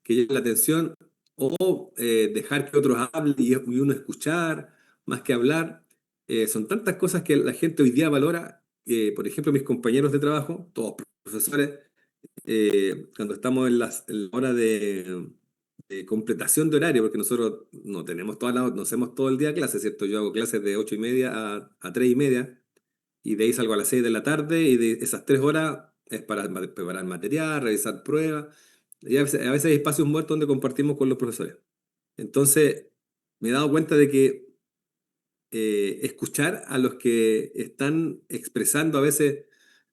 que llaman la atención, o dejar que otros hablen y uno escuchar más que hablar. Son tantas cosas que la gente hoy día valora. Por ejemplo, mis compañeros de trabajo, todos profesores, cuando estamos en la hora de completación de horario, porque nosotros no hacemos todo el día clases, ¿cierto? Yo hago clases de 8:30 a 3:30, y de ahí salgo a las 6 de la tarde, y de esas 3 horas es para preparar material, revisar pruebas, y a veces hay espacios muertos donde compartimos con los profesores. Entonces, me he dado cuenta de que escuchar a los que están expresando a veces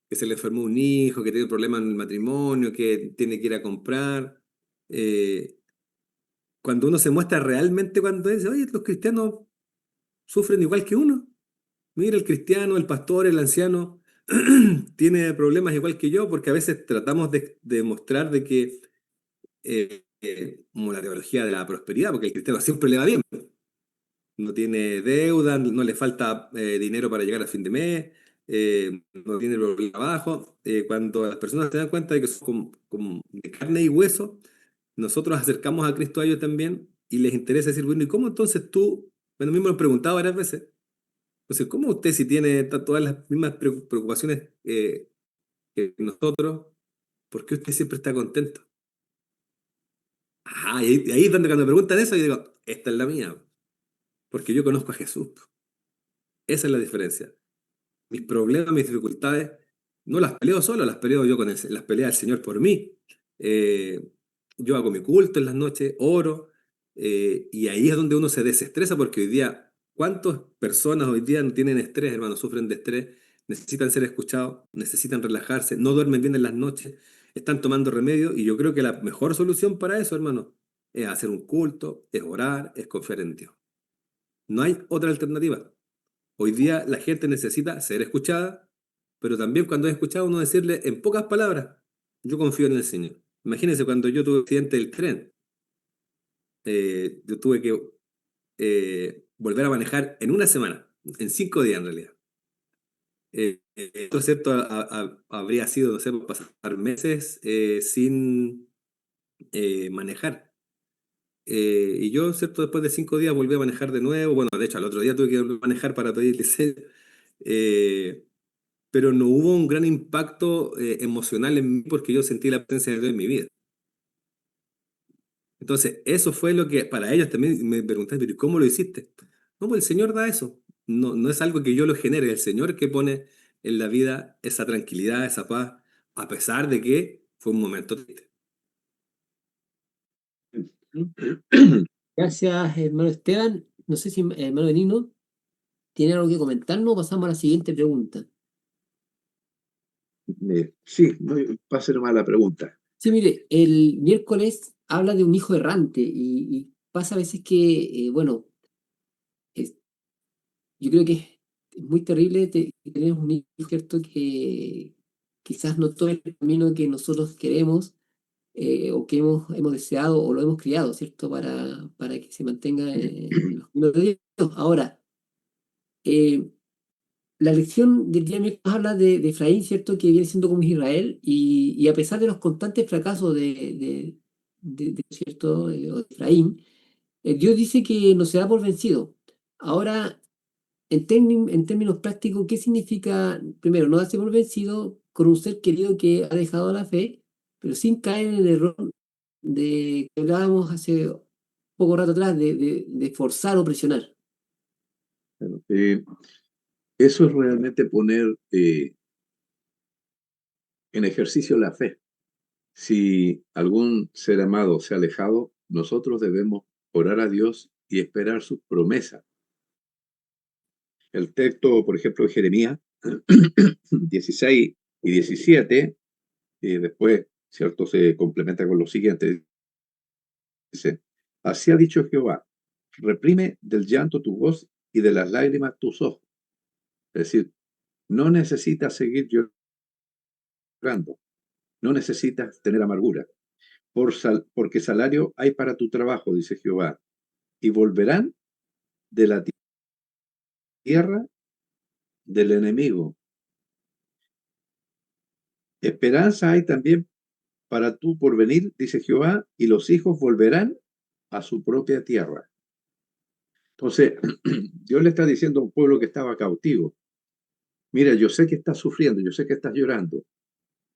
que se le enfermó un hijo, que tiene un problema en el matrimonio, que tiene que ir a comprar, eh, cuando uno se muestra realmente, cuando dice, oye, los cristianos sufren igual que uno. Mira, el cristiano, el pastor, el anciano, tiene problemas igual que yo, porque a veces tratamos de mostrar de que, como la teología de la prosperidad, porque el cristiano siempre le va bien, no tiene deuda, no le falta dinero para llegar a fin de mes, no tiene problema abajo. Cuando las personas se dan cuenta de que son como de carne y hueso, nosotros acercamos a Cristo a ellos también y les interesa decir, bueno, ¿y cómo entonces tú? Bueno, mismo lo he preguntado varias veces. Entonces, ¿cómo usted, si tiene todas las mismas preocupaciones que nosotros, por qué usted siempre está contento? Ah, y ahí es donde cuando me preguntan eso, yo digo, esta es la mía, porque yo conozco a Jesús. Esa es la diferencia. Mis problemas, mis dificultades, no las peleo solo, las peleo yo las pelea el Señor por mí. Eh, yo hago mi culto en las noches, oro, y ahí es donde uno se desestresa, porque hoy día, ¿cuántas personas hoy día no tienen estrés, hermano? Sufren de estrés, necesitan ser escuchados, necesitan relajarse, no duermen bien en las noches, están tomando remedio, y yo creo que la mejor solución para eso, hermano, es hacer un culto, es orar, es confiar en Dios. No hay otra alternativa. Hoy día la gente necesita ser escuchada, pero también cuando es escuchado uno decirle en pocas palabras, yo confío en el Señor. Imagínense cuando yo tuve el accidente del tren, yo tuve que volver a manejar en una semana, en 5 días en realidad. Esto, ¿cierto? Habría sido, no sé, pasar meses sin manejar. Y yo, ¿cierto? Después de 5 días volví a manejar de nuevo. Bueno, de hecho, al otro día tuve que volver a manejar para pedir licencia. Eh, pero no hubo un gran impacto emocional en mí porque yo sentí la presencia de Dios en mi vida. Entonces, eso fue lo que para ellos también me preguntaban, pero ¿y cómo lo hiciste? No, pues el Señor da eso. No, no es algo que yo lo genere, el Señor que pone en la vida esa tranquilidad, esa paz, a pesar de que fue un momento triste. Gracias, hermano Esteban. No sé si hermano Benigno tiene algo que comentarnos. Pasamos a la siguiente pregunta. Sí, no va a ser mala pregunta. Sí, mire, el miércoles habla de un hijo errante y pasa a veces que, bueno, es- yo creo que es muy terrible tener un hijo, ¿cierto? Que quizás no tome el camino que nosotros queremos o que hemos deseado o lo hemos criado, ¿cierto? Para que se mantenga en los caminos de Dios. Ahora, eh, la lección del día miércoles habla de Efraín, ¿cierto? Que viene siendo como Israel y a pesar de los constantes fracasos ¿cierto? De Efraín, Dios dice que no se da por vencido. Ahora, en términos prácticos, ¿qué significa, primero, no darse por vencido con un ser querido que ha dejado la fe, pero sin caer en el error de que hablábamos hace poco rato atrás, de forzar o presionar? Bueno, eso es realmente poner en ejercicio la fe. Si algún ser amado se ha alejado, nosotros debemos orar a Dios y esperar sus promesas. El texto, por ejemplo, de Jeremías 16 y 17, y después, ¿cierto?, se complementa con lo siguiente. Dice, así ha dicho Jehová, reprime del llanto tu voz y de las lágrimas tus ojos. Es decir, no necesitas seguir llorando, no necesitas tener amargura, porque salario hay para tu trabajo, dice Jehová, y volverán de la tierra del enemigo. Esperanza hay también para tu porvenir, dice Jehová, y los hijos volverán a su propia tierra. Entonces, Dios le está diciendo a un pueblo que estaba cautivo, mira, yo sé que estás sufriendo, yo sé que estás llorando,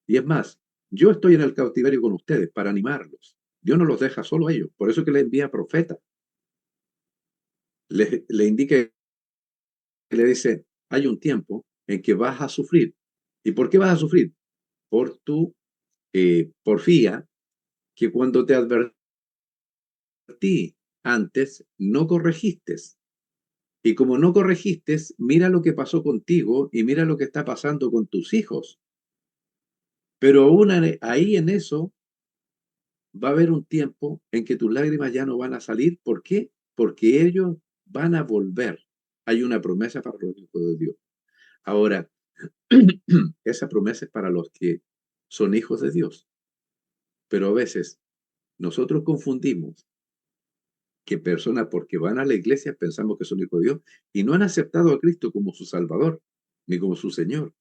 y es más, yo estoy en el cautiverio con ustedes para animarlos. Dios no los deja solo a ellos, por eso que le envía profetas. Le indica, le dice, hay un tiempo en que vas a sufrir. ¿Y por qué vas a sufrir? Por tu porfía, que cuando te advertí antes, no corregiste. Y como no corregiste, mira lo que pasó contigo y mira lo que está pasando con tus hijos. Pero aún ahí en eso va a haber un tiempo en que tus lágrimas ya no van a salir. ¿Por qué? Porque ellos van a volver. Hay una promesa para los hijos de Dios. Ahora, esa promesa es para los que son hijos de Dios. Pero a veces nosotros confundimos que personas porque van a la iglesia pensamos que son hijos de Dios y no han aceptado a Cristo como su Salvador ni como su Señor.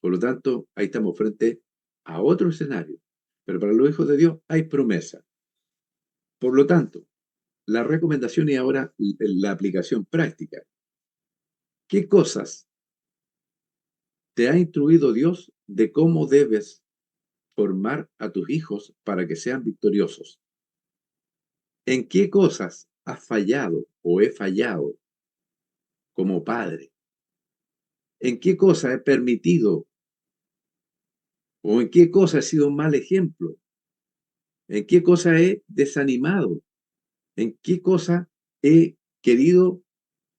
Por lo tanto, ahí estamos frente a otro escenario. Pero para los hijos de Dios hay promesa. Por lo tanto, la recomendación y ahora la aplicación práctica. ¿Qué cosas te ha instruido Dios de cómo debes formar a tus hijos para que sean victoriosos? ¿En qué cosas has fallado o he fallado como padre? ¿En qué cosas he permitido o en qué cosa he sido un mal ejemplo? ¿En qué cosa he desanimado? ¿En qué cosa he querido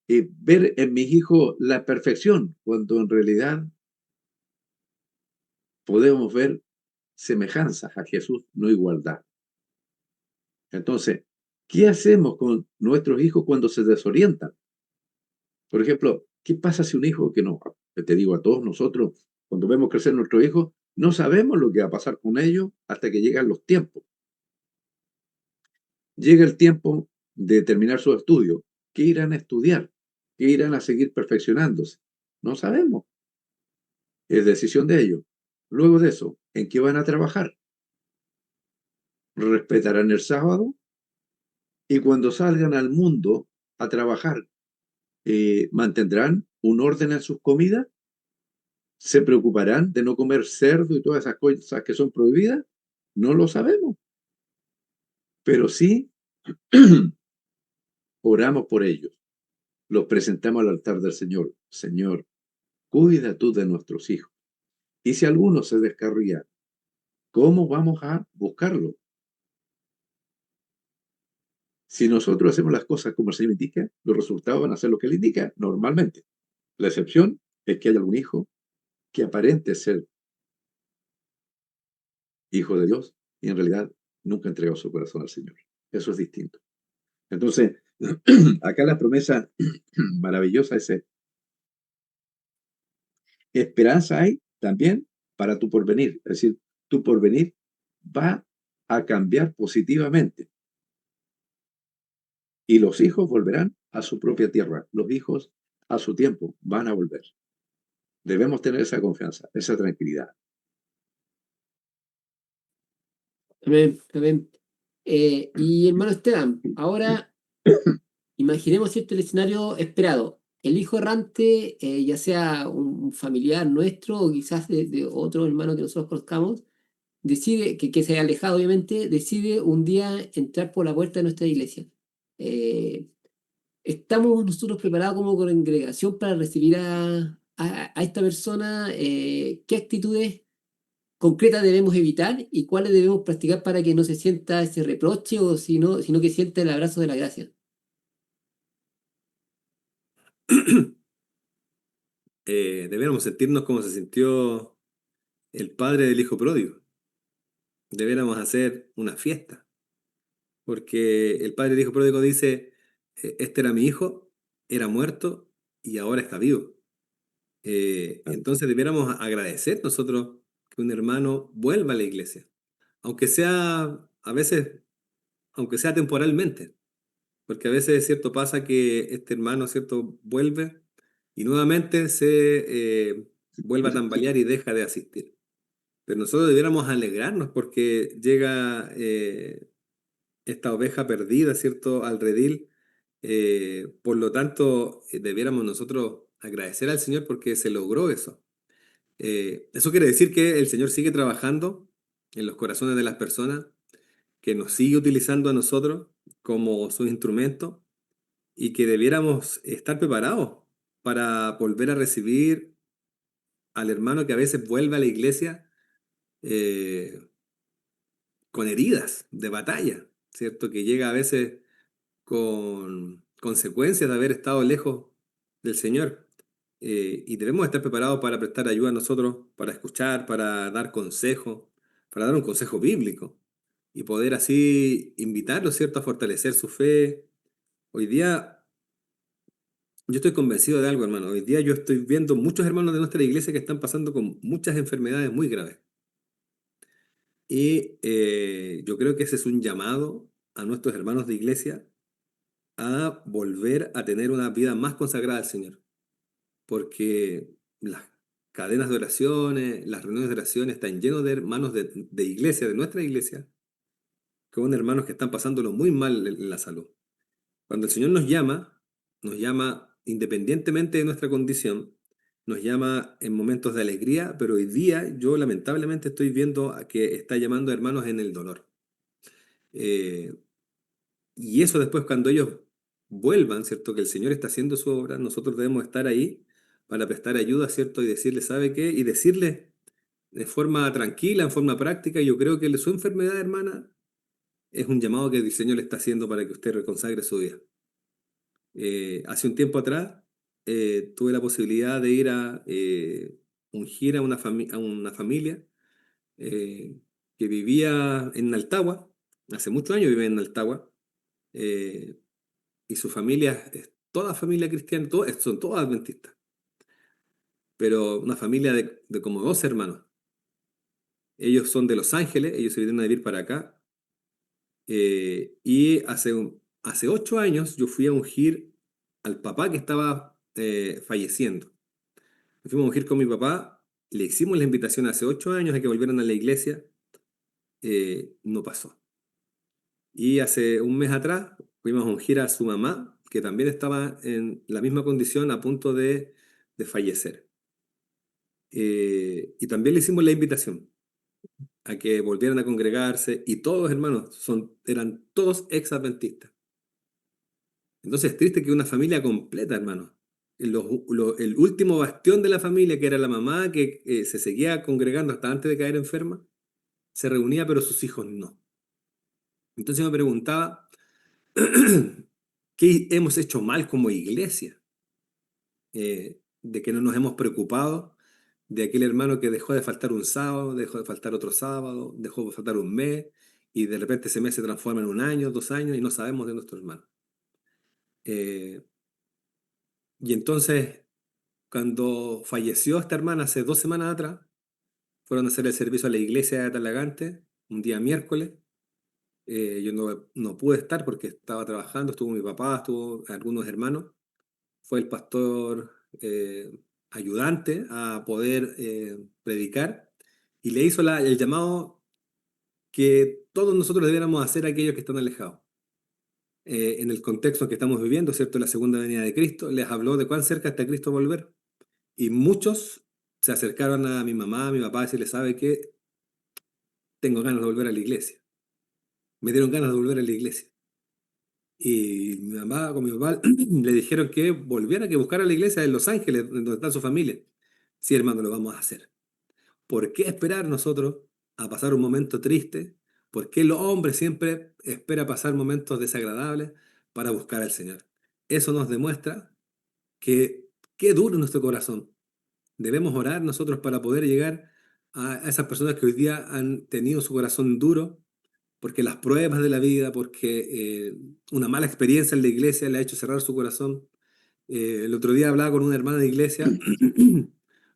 ver en mis hijos la perfección, cuando en realidad podemos ver semejanzas a Jesús, no igualdad? Entonces, ¿qué hacemos con nuestros hijos cuando se desorientan? Por ejemplo, ¿qué pasa si un hijo que no, te digo a todos nosotros, cuando vemos crecer nuestros hijos, no sabemos lo que va a pasar con ellos hasta que llegan los tiempos? Llega el tiempo de terminar sus estudios. ¿Qué irán a estudiar? ¿Qué irán a seguir perfeccionándose? No sabemos. Es decisión de ellos. Luego de eso, ¿en qué van a trabajar? ¿Respetarán el sábado? Y cuando salgan al mundo a trabajar, ¿mantendrán un orden en sus comidas? ¿Se preocuparán de no comer cerdo y todas esas cosas que son prohibidas? No lo sabemos. Pero sí oramos por ellos. Los presentamos al altar del Señor. Señor, cuida tú de nuestros hijos. Y si alguno se descarría, ¿cómo vamos a buscarlo? Si nosotros hacemos las cosas como el Señor indica, los resultados van a ser lo que Él indica normalmente. La excepción es que haya algún hijo que aparente ser hijo de Dios y en realidad nunca entregó su corazón al Señor. Eso es distinto. Entonces, Acá la promesa maravillosa es: esperanza hay también para tu porvenir. Es decir, tu porvenir va a cambiar positivamente y los hijos volverán a su propia tierra. Los hijos a su tiempo van a volver. Debemos tener esa confianza, esa tranquilidad. Amén, amén. Y hermano Esteban, ahora imaginemos cierto el escenario esperado. El hijo errante, ya sea un familiar nuestro o quizás de otro hermano que nosotros conozcamos, decide, que se haya alejado obviamente, decide un día entrar por la puerta de nuestra iglesia. Eh, ¿Estamos nosotros preparados como congregación para recibir a esta persona? ¿Qué actitudes concretas debemos evitar y cuáles debemos practicar para que no se sienta ese reproche o sino que sienta el abrazo de la gracia? Deberíamos sentirnos como se sintió el padre del hijo pródigo. Deberíamos hacer una fiesta, porque el padre del hijo pródigo dice, este era mi hijo, era muerto y ahora está vivo. Entonces debiéramos agradecer nosotros que un hermano vuelva a la iglesia, aunque sea a veces, aunque sea temporalmente, porque a veces es cierto pasa que este hermano cierto vuelve y nuevamente se vuelve a tambalear y deja de asistir. Pero nosotros debiéramos alegrarnos porque llega esta oveja perdida, ¿cierto?, al redil. Por lo tanto, debiéramos nosotros agradecer al Señor porque se logró eso. Eso quiere decir que el Señor sigue trabajando en los corazones de las personas, que nos sigue utilizando a nosotros como sus instrumentos y que debiéramos estar preparados para volver a recibir al hermano que a veces vuelve a la iglesia eh, con heridas de batalla, ¿cierto? Que llega a veces con consecuencias de haber estado lejos del Señor. Y debemos estar preparados para prestar ayuda a nosotros, para escuchar, para dar consejo, para dar un consejo bíblico y poder así invitarlos, ¿cierto?, a fortalecer su fe. Hoy día yo estoy convencido de algo, hermano. Hoy día yo estoy viendo muchos hermanos de nuestra iglesia que están pasando con muchas enfermedades muy graves. Y yo creo que ese es un llamado a nuestros hermanos de iglesia a volver a tener una vida más consagrada al Señor, porque las cadenas de oraciones, las reuniones de oración están llenos de hermanos de iglesia, de nuestra iglesia, con hermanos que están pasándolo muy mal en la salud. Cuando el Señor nos llama independientemente de nuestra condición, nos llama en momentos de alegría, pero hoy día yo lamentablemente estoy viendo a que está llamando a hermanos en el dolor. Eh, y eso después cuando ellos vuelvan, ¿cierto? Que el Señor está haciendo su obra, nosotros debemos estar ahí para prestar ayuda, ¿cierto? Y decirle, ¿sabe qué? Y decirle de forma tranquila, en forma práctica, yo creo que su enfermedad, hermana, es un llamado que el Señor le está haciendo para que usted reconsagre su vida. Hace un tiempo atrás tuve la posibilidad de ir a ungir a a una familia eh, que vivía en Altagua, hace muchos años vive en Altagua, eh, y su familia es toda familia cristiana, son todos adventistas, pero una familia de como 12 hermanos. Ellos son de Los Ángeles, ellos se vinieron a vivir para acá, y hace 8 años yo fui a ungir al papá que estaba falleciendo. Fuimos a ungir con mi papá, le hicimos la invitación hace 8 años a que volvieran a la iglesia, no pasó. Y hace un mes atrás fuimos a ungir a su mamá, que también estaba en la misma condición a punto de fallecer. Y también le hicimos la invitación a que volvieran a congregarse y todos hermanos eran todos ex-adventistas. Entonces es triste que una familia completa, hermano, el último bastión de la familia, que era la mamá que se seguía congregando hasta antes de caer enferma, se reunía, pero sus hijos no. Entonces me preguntaba, ¿qué hemos hecho mal como iglesia? De que no nos hemos preocupado de aquel hermano que dejó de faltar un sábado, dejó de faltar otro sábado, dejó de faltar un mes, y de repente ese mes se transforma en un año, 2 años, y no sabemos de nuestro hermano. Eh, y entonces, cuando falleció esta hermana hace 2 semanas atrás, fueron a hacer el servicio a la iglesia de Talagante, un día miércoles. Yo no pude estar porque estaba trabajando, estuvo mi papá, estuvo algunos hermanos. Fue el pastor ayudante a poder predicar y le hizo el llamado que todos nosotros debiéramos hacer a aquellos que están alejados. En el contexto en que estamos viviendo, ¿cierto? La segunda venida de Cristo, les habló de cuán cerca está Cristo volver. Y muchos se acercaron a mi mamá, a mi papá, y decirle, ¿sabe qué? Tengo ganas de volver a la iglesia. Me dieron ganas de volver a la iglesia. Y mi mamá con mi papá le dijeron que volviera, que buscara la iglesia en Los Ángeles, donde está su familia. Sí, hermano, lo vamos a hacer. ¿Por qué esperar nosotros a pasar un momento triste? ¿Por qué el hombre siempre espera pasar momentos desagradables para buscar al Señor? Eso nos demuestra que qué duro es nuestro corazón. Debemos orar nosotros para poder llegar a esas personas que hoy día han tenido su corazón duro, porque las pruebas de la vida, porque una mala experiencia en la iglesia le ha hecho cerrar su corazón. El otro día hablaba con una hermana de iglesia,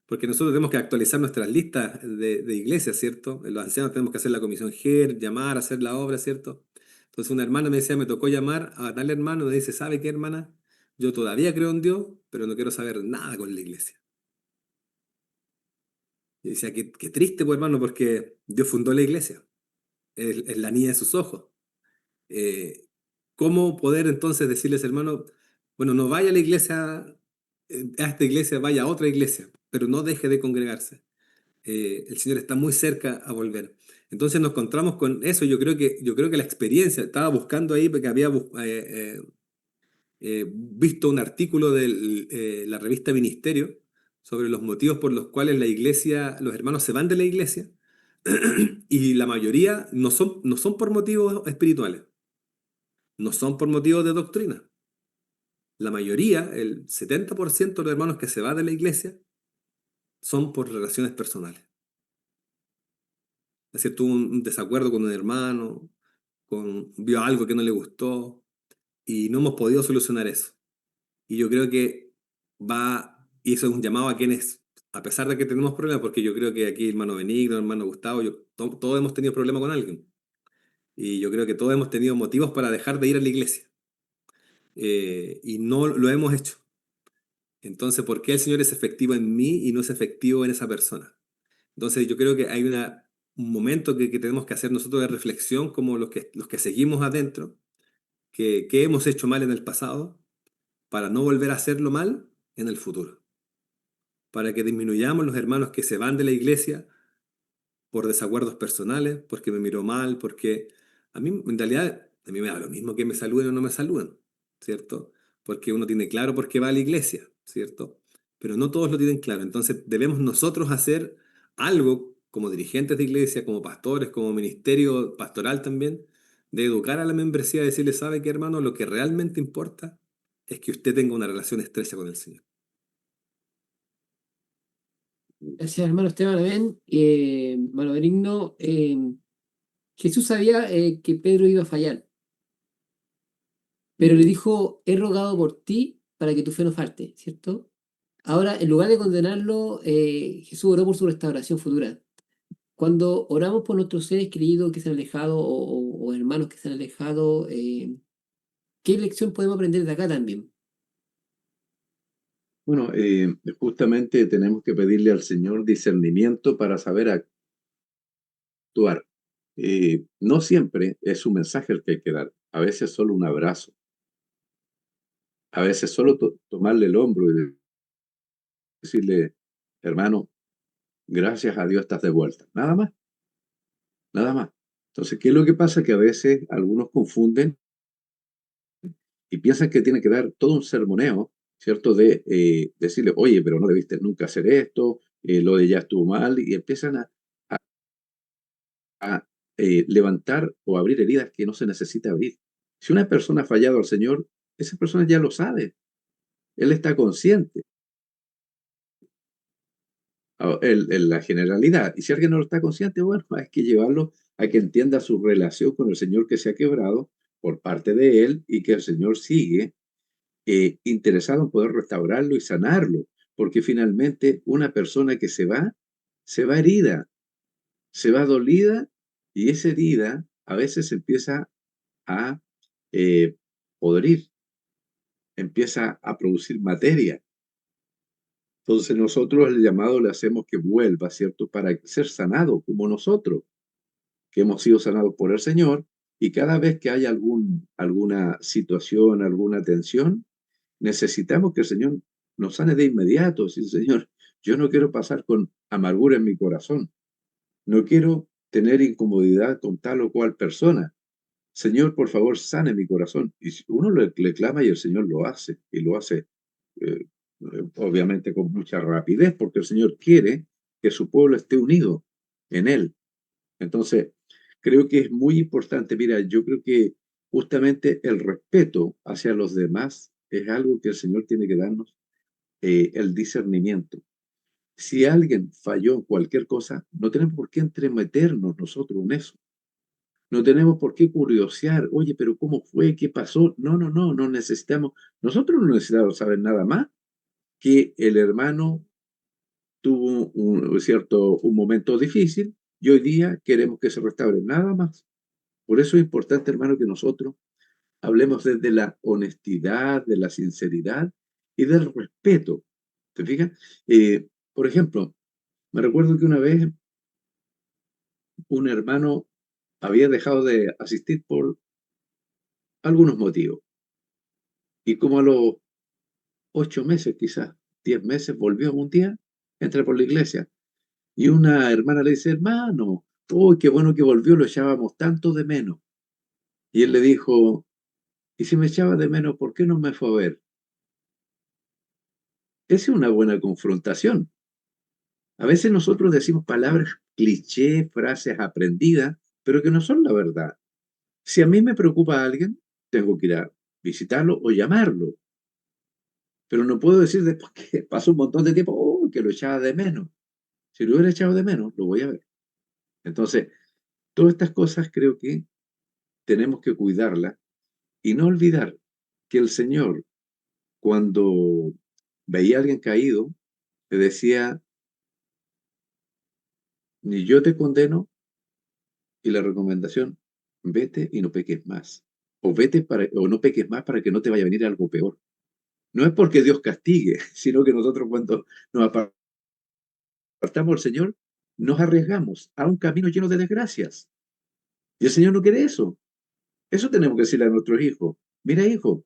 porque nosotros tenemos que actualizar nuestras listas de iglesia, ¿cierto? Los ancianos tenemos que hacer la comisión GER, llamar, hacer la obra, ¿cierto? Entonces una hermana me decía, me tocó llamar a tal hermano, me dice, ¿sabe qué, hermana? Yo todavía creo en Dios, pero no quiero saber nada con la iglesia. Y decía, qué triste, pues, hermano, porque Dios fundó la iglesia, es la niña de sus ojos. Eh, ¿Cómo poder entonces decirles, hermano, bueno, no vaya a la iglesia, a esta iglesia, vaya a otra iglesia, pero no deje de congregarse? El Señor está muy cerca a volver. Entonces nos encontramos con eso. Yo creo que la experiencia, estaba buscando ahí porque había visto un artículo de la revista Ministerio sobre los motivos por los cuales la iglesia, los hermanos se van de la iglesia, y la mayoría no son por motivos espirituales, no son por motivos de doctrina. La mayoría, el 70% de los hermanos que se van de la iglesia, son por relaciones personales. Es decir, tuvo un desacuerdo con un hermano, vio algo que no le gustó, y no hemos podido solucionar eso. Y yo creo que y eso es un llamado a quienes, a pesar de que tenemos problemas, porque yo creo que aquí hermano Benigno, hermano Gustavo, todos hemos tenido problemas con alguien. Y yo creo que todos hemos tenido motivos para dejar de ir a la iglesia. Y no lo hemos hecho. Entonces, ¿por qué el Señor es efectivo en mí y no es efectivo en esa persona? Entonces, yo creo que hay un momento que tenemos que hacer nosotros de reflexión, como los que seguimos adentro, que hemos hecho mal en el pasado, para no volver a hacerlo mal en el futuro. Para que disminuyamos los hermanos que se van de la iglesia por desacuerdos personales, porque me miró mal, porque a mí, en realidad, a mí me da lo mismo que me saluden o no me saluden, ¿cierto? Porque uno tiene claro por qué va a la iglesia, ¿cierto? Pero no todos lo tienen claro. Entonces debemos nosotros hacer algo como dirigentes de iglesia, como pastores, como ministerio pastoral también, de educar a la membresía, decirle, ¿sabe qué, hermano? Lo que realmente importa es que usted tenga una relación estrecha con el Señor. Gracias, hermano Esteban. Amén. Hermano Benigno, Jesús sabía que Pedro iba a fallar, pero le dijo, he rogado por ti para que tu fe no falte, ¿cierto? Ahora, en lugar de condenarlo, Jesús oró por su restauración futura. Cuando oramos por nuestros seres queridos que se han alejado o hermanos que se han alejado, ¿qué lección podemos aprender de acá también? Bueno, justamente tenemos que pedirle al Señor discernimiento para saber actuar. No siempre es un mensaje el que hay que dar, a veces solo un abrazo, a veces solo tomarle el hombro y decirle, hermano, gracias a Dios estás de vuelta. Nada más, nada más. Entonces, ¿qué es lo que pasa? Que a veces algunos confunden y piensan que tienen que dar todo un sermoneo, ¿cierto? De decirle, oye, pero no debiste nunca hacer esto, lo de ya estuvo mal, y empiezan a levantar o abrir heridas que no se necesita abrir. Si una persona ha fallado al Señor, esa persona ya lo sabe, él está consciente en la generalidad. Y si alguien no lo está consciente, bueno, hay que llevarlo a que entienda su relación con el Señor que se ha quebrado por parte de él y que el Señor sigue interesado en poder restaurarlo y sanarlo, porque finalmente una persona que se va herida, se va dolida, y esa herida a veces empieza a eh, podrir, empieza a producir materia. Entonces nosotros el llamado le hacemos que vuelva, ¿cierto? Para ser sanado como nosotros, que hemos sido sanados por el Señor, y cada vez que hay alguna situación, alguna tensión, necesitamos que el Señor nos sane de inmediato. Decir, Señor, yo no quiero pasar con amargura en mi corazón, no quiero tener incomodidad con tal o cual persona. Señor, por favor, sane mi corazón. Y si uno le clama y el Señor lo hace, y lo hace obviamente con mucha rapidez, porque el Señor quiere que su pueblo esté unido en Él. Entonces, creo que es muy importante. Mira, yo creo que justamente el respeto hacia los demás es algo que el Señor tiene que darnos, el discernimiento. Si alguien falló en cualquier cosa, no tenemos por qué entremeternos nosotros en eso. No tenemos por qué curiosear, oye, pero ¿cómo fue? ¿Qué pasó? No necesitamos, nosotros no necesitamos saber nada más que el hermano tuvo un momento difícil y hoy día queremos que se restaure, nada más. Por eso es importante, hermano, que nosotros hablemos desde la honestidad, de la sinceridad y del respeto. ¿Te fijas? Por ejemplo, me recuerdo que una vez un hermano había dejado de asistir por algunos motivos, y como a los 8 meses, quizás 10 meses, volvió un día, entra por la iglesia, y una hermana le dice, hermano, uy, qué bueno que volvió, lo echábamos tanto de menos. Y él le dijo, y si me echaba de menos, ¿por qué no me fue a ver? Esa es una buena confrontación. A veces nosotros decimos palabras cliché, frases aprendidas, pero que no son la verdad. Si a mí me preocupa a alguien, tengo que ir a visitarlo o llamarlo, pero no puedo decir después que pasó un montón de tiempo, oh, que lo echaba de menos. Si lo hubiera echado de menos, lo voy a ver. Entonces, todas estas cosas creo que tenemos que cuidarlas y no olvidar que el Señor, cuando veía a alguien caído, le decía, ni yo te condeno, y la recomendación, vete y no peques más. O no peques más para que no te vaya a venir algo peor. No es porque Dios castigue, sino que nosotros cuando nos apartamos del Señor, nos arriesgamos a un camino lleno de desgracias. Y el Señor no quiere eso. Eso tenemos que decirle a nuestros hijos. Mira, hijo,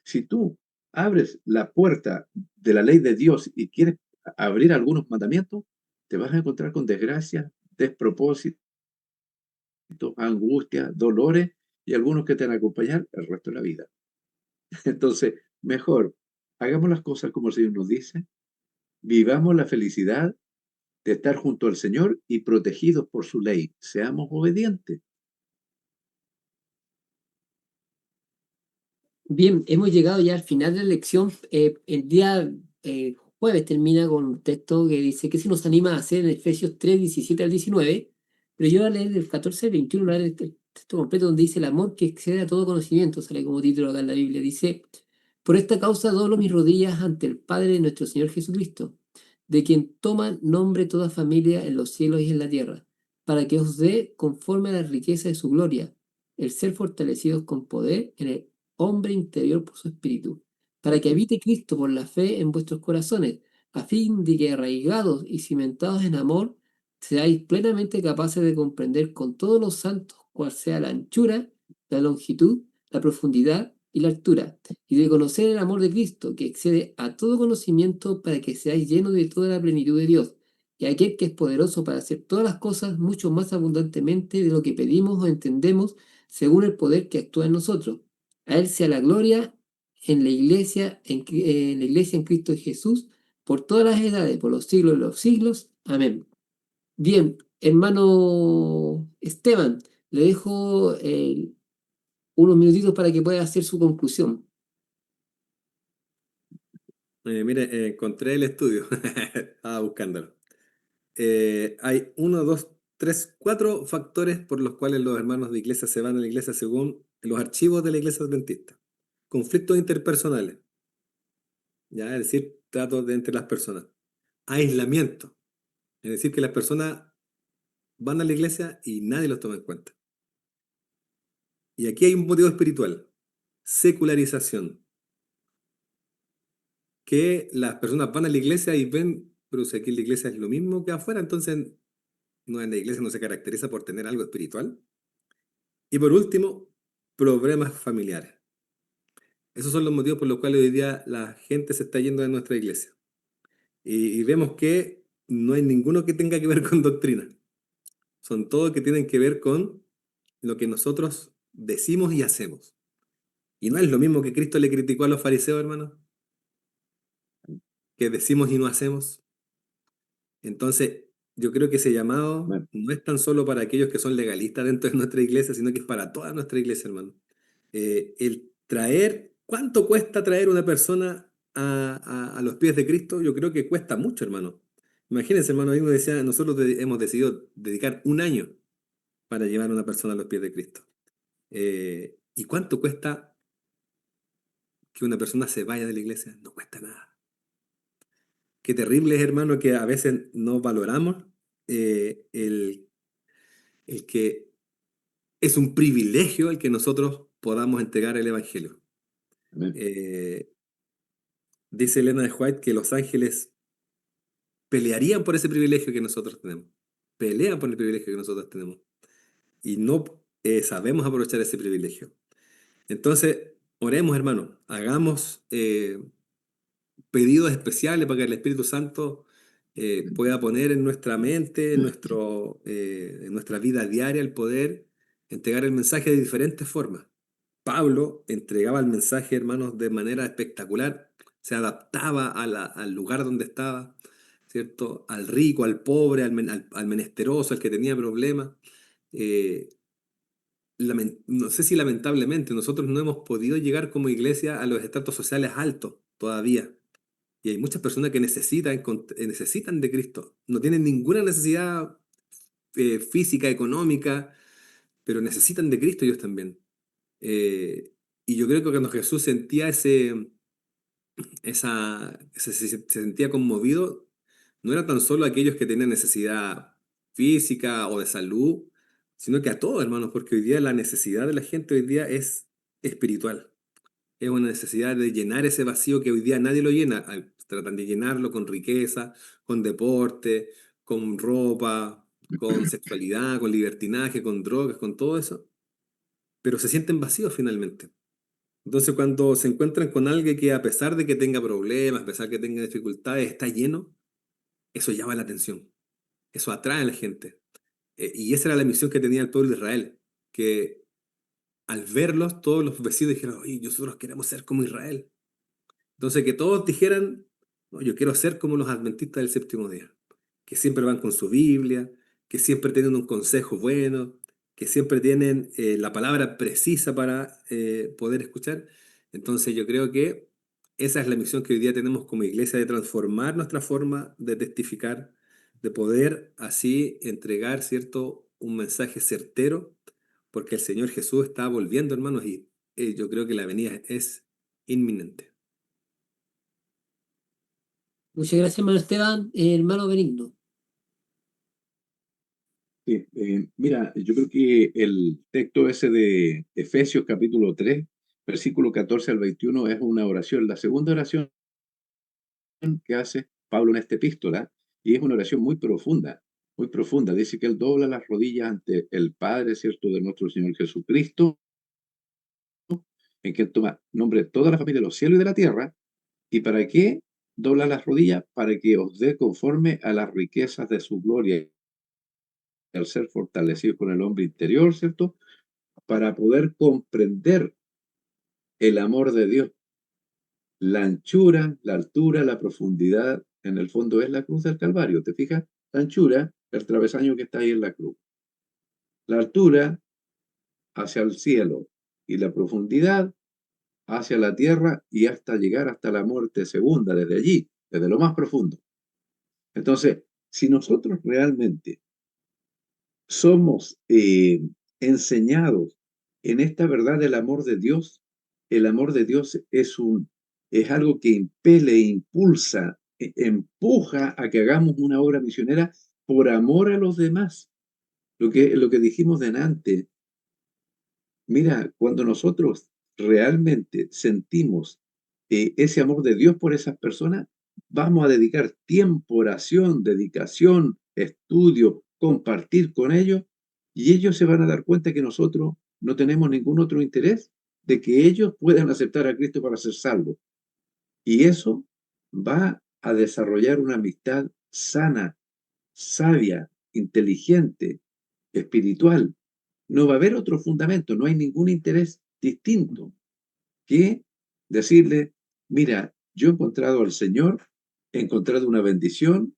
si tú abres la puerta de la ley de Dios y quieres abrir algunos mandamientos, te vas a encontrar con desgracia, despropósitos, angustia, dolores y algunos que te van a acompañar el resto de la vida. Entonces, mejor, hagamos las cosas como el Señor nos dice, vivamos la felicidad de estar junto al Señor y protegidos por su ley. Seamos obedientes. Bien, hemos llegado ya al final de la lección. El día jueves termina con un texto que dice que se nos anima a hacer en Efesios 3, 17 al 19, pero yo voy a leer del 14 al 21, voy a leer el texto completo donde dice el amor que excede a todo conocimiento, sale como título acá en la Biblia. Dice, por esta causa doblo mis rodillas ante el Padre de nuestro Señor Jesucristo, de quien toma nombre toda familia en los cielos y en la tierra, para que os dé conforme a la riqueza de su gloria, el ser fortalecidos con poder en el hombre interior por su espíritu, para que habite Cristo por la fe en vuestros corazones, a fin de que arraigados y cimentados en amor, seáis plenamente capaces de comprender con todos los santos cuál sea la anchura, la longitud, la profundidad y la altura, y de conocer el amor de Cristo, que excede a todo conocimiento, para que seáis llenos de toda la plenitud de Dios, y aquel que es poderoso para hacer todas las cosas mucho más abundantemente de lo que pedimos o entendemos, según el poder que actúa en nosotros. A Él sea la gloria en la iglesia, en la iglesia en Cristo Jesús, por todas las edades, por los siglos de los siglos. Amén. Bien, hermano Esteban, le dejo unos minutitos para que pueda hacer su conclusión. Mire, encontré el estudio, estaba buscándolo. Hay 4 factores por los cuales los hermanos de iglesia se van a la iglesia según los archivos de la iglesia adventista. conflictos interpersonales, ¿ya? Es decir, tratos de entre las personas. Aislamiento, es decir, que las personas van a la iglesia y nadie los toma en cuenta. Y aquí hay un motivo espiritual, secularización, que las personas van a la iglesia y ven, pero si aquí en la iglesia es lo mismo que afuera, entonces no, en la iglesia no se caracteriza por tener algo espiritual. Y por último, problemas familiares. Esos son los motivos por los cuales hoy día la gente se está yendo de nuestra iglesia. Y vemos que no hay ninguno que tenga que ver con doctrina. Son todos que tienen que ver con lo que nosotros decimos y hacemos. Y no es lo mismo que Cristo le criticó a los fariseos, hermano, que decimos y no hacemos. Entonces, yo creo que ese llamado Bueno, no es tan solo para aquellos que son legalistas dentro de nuestra iglesia, sino que es para toda nuestra iglesia, hermano. El traer, ¿cuánto cuesta traer una persona a los pies de Cristo? Yo creo que cuesta mucho, hermano. Imagínense, hermano, ahí uno decía, nosotros hemos decidido dedicar un año para llevar a una persona a los pies de Cristo. ¿Y cuánto cuesta que una persona se vaya de la iglesia? No cuesta nada. Qué terrible es, hermano, que a veces no valoramos el que es un privilegio el que nosotros podamos entregar el Evangelio. amén. Eh, Dice Elena de White que los ángeles pelearían por ese privilegio que nosotros tenemos. Pelean por el privilegio que nosotros tenemos. Y no sabemos aprovechar ese privilegio. Entonces, oremos, hermano. Hagamos pedidos especiales para que el Espíritu Santo pueda poner en nuestra mente, en nuestra vida diaria, el poder entregar el mensaje de diferentes formas. Pablo entregaba el mensaje, hermanos, de manera espectacular, se adaptaba al lugar donde estaba, ¿cierto? Al rico, al pobre, al menesteroso, al que tenía problemas. Eh, no sé si lamentablemente nosotros no hemos podido llegar como iglesia a los estratos sociales altos todavía. Y hay muchas personas que necesitan de Cristo. No tienen ninguna necesidad física, económica, pero necesitan de Cristo ellos también. Eh, y yo creo que cuando Jesús sentía se sentía conmovido, no era tan solo aquellos que tenían necesidad física o de salud, sino que a todos, hermanos, porque hoy día la necesidad de la gente hoy día es espiritual. Es una necesidad de llenar ese vacío que hoy día nadie lo llena. Tratan de llenarlo con riqueza, con deporte, con ropa, con sexualidad, con libertinaje, con drogas, con todo eso, pero se sienten vacíos finalmente. Entonces, cuando se encuentran con alguien que a pesar de que tenga problemas, a pesar de que tenga dificultades, está lleno, eso llama la atención, eso atrae a la gente. Y esa era la misión que tenía el pueblo de Israel, que al verlos, todos los vecinos dijeron, oye, nosotros queremos ser como Israel. Entonces, que todos dijeran, no, yo quiero ser como los adventistas del séptimo día, que siempre van con su Biblia, que siempre tienen un consejo bueno, que siempre tienen la palabra precisa para poder escuchar. Entonces, yo creo que esa es la misión que hoy día tenemos como iglesia, de transformar nuestra forma de testificar, de poder así entregar, ¿cierto?, un mensaje certero, porque el Señor Jesús está volviendo, hermanos, y yo creo que la venida es inminente. Muchas gracias, hermano Esteban. Hermano Benigno. Sí, mira, yo creo que el texto ese de Efesios capítulo 3, versículo 14 al 21 es una oración, la segunda oración que hace Pablo en esta epístola, y es una oración muy profunda, muy profunda. Dice que él dobla las rodillas ante el Padre, ¿cierto?, de nuestro Señor Jesucristo, en que toma nombre de toda la familia de los cielos y de la tierra. ¿Y para qué dobla las rodillas? Para que os dé conforme a las riquezas de su gloria, al ser fortalecido con el hombre interior, ¿cierto?, para poder comprender el amor de Dios, la anchura, la altura, la profundidad. En el fondo es la cruz del Calvario, ¿te fijas? La anchura, el travesaño que está ahí en la cruz. La altura hacia el cielo y la profundidad hacia la tierra, y hasta llegar hasta la muerte segunda, desde allí, desde lo más profundo. Entonces, si nosotros realmente somos enseñados en esta verdad del amor de Dios, el amor de Dios es algo que impele, impulsa, empuja a que hagamos una obra misionera por amor a los demás. Lo que dijimos delante, mira, cuando nosotros realmente sentimos ese amor de Dios por esas personas, vamos a dedicar tiempo, oración, dedicación, estudio, compartir con ellos, y ellos se van a dar cuenta que nosotros no tenemos ningún otro interés de que ellos puedan aceptar a Cristo para ser salvos. Y eso va a desarrollar una amistad sana, sabia, inteligente, espiritual. No va a haber otro fundamento, no hay ningún interés distinto que decirle, mira, yo he encontrado al Señor, he encontrado una bendición,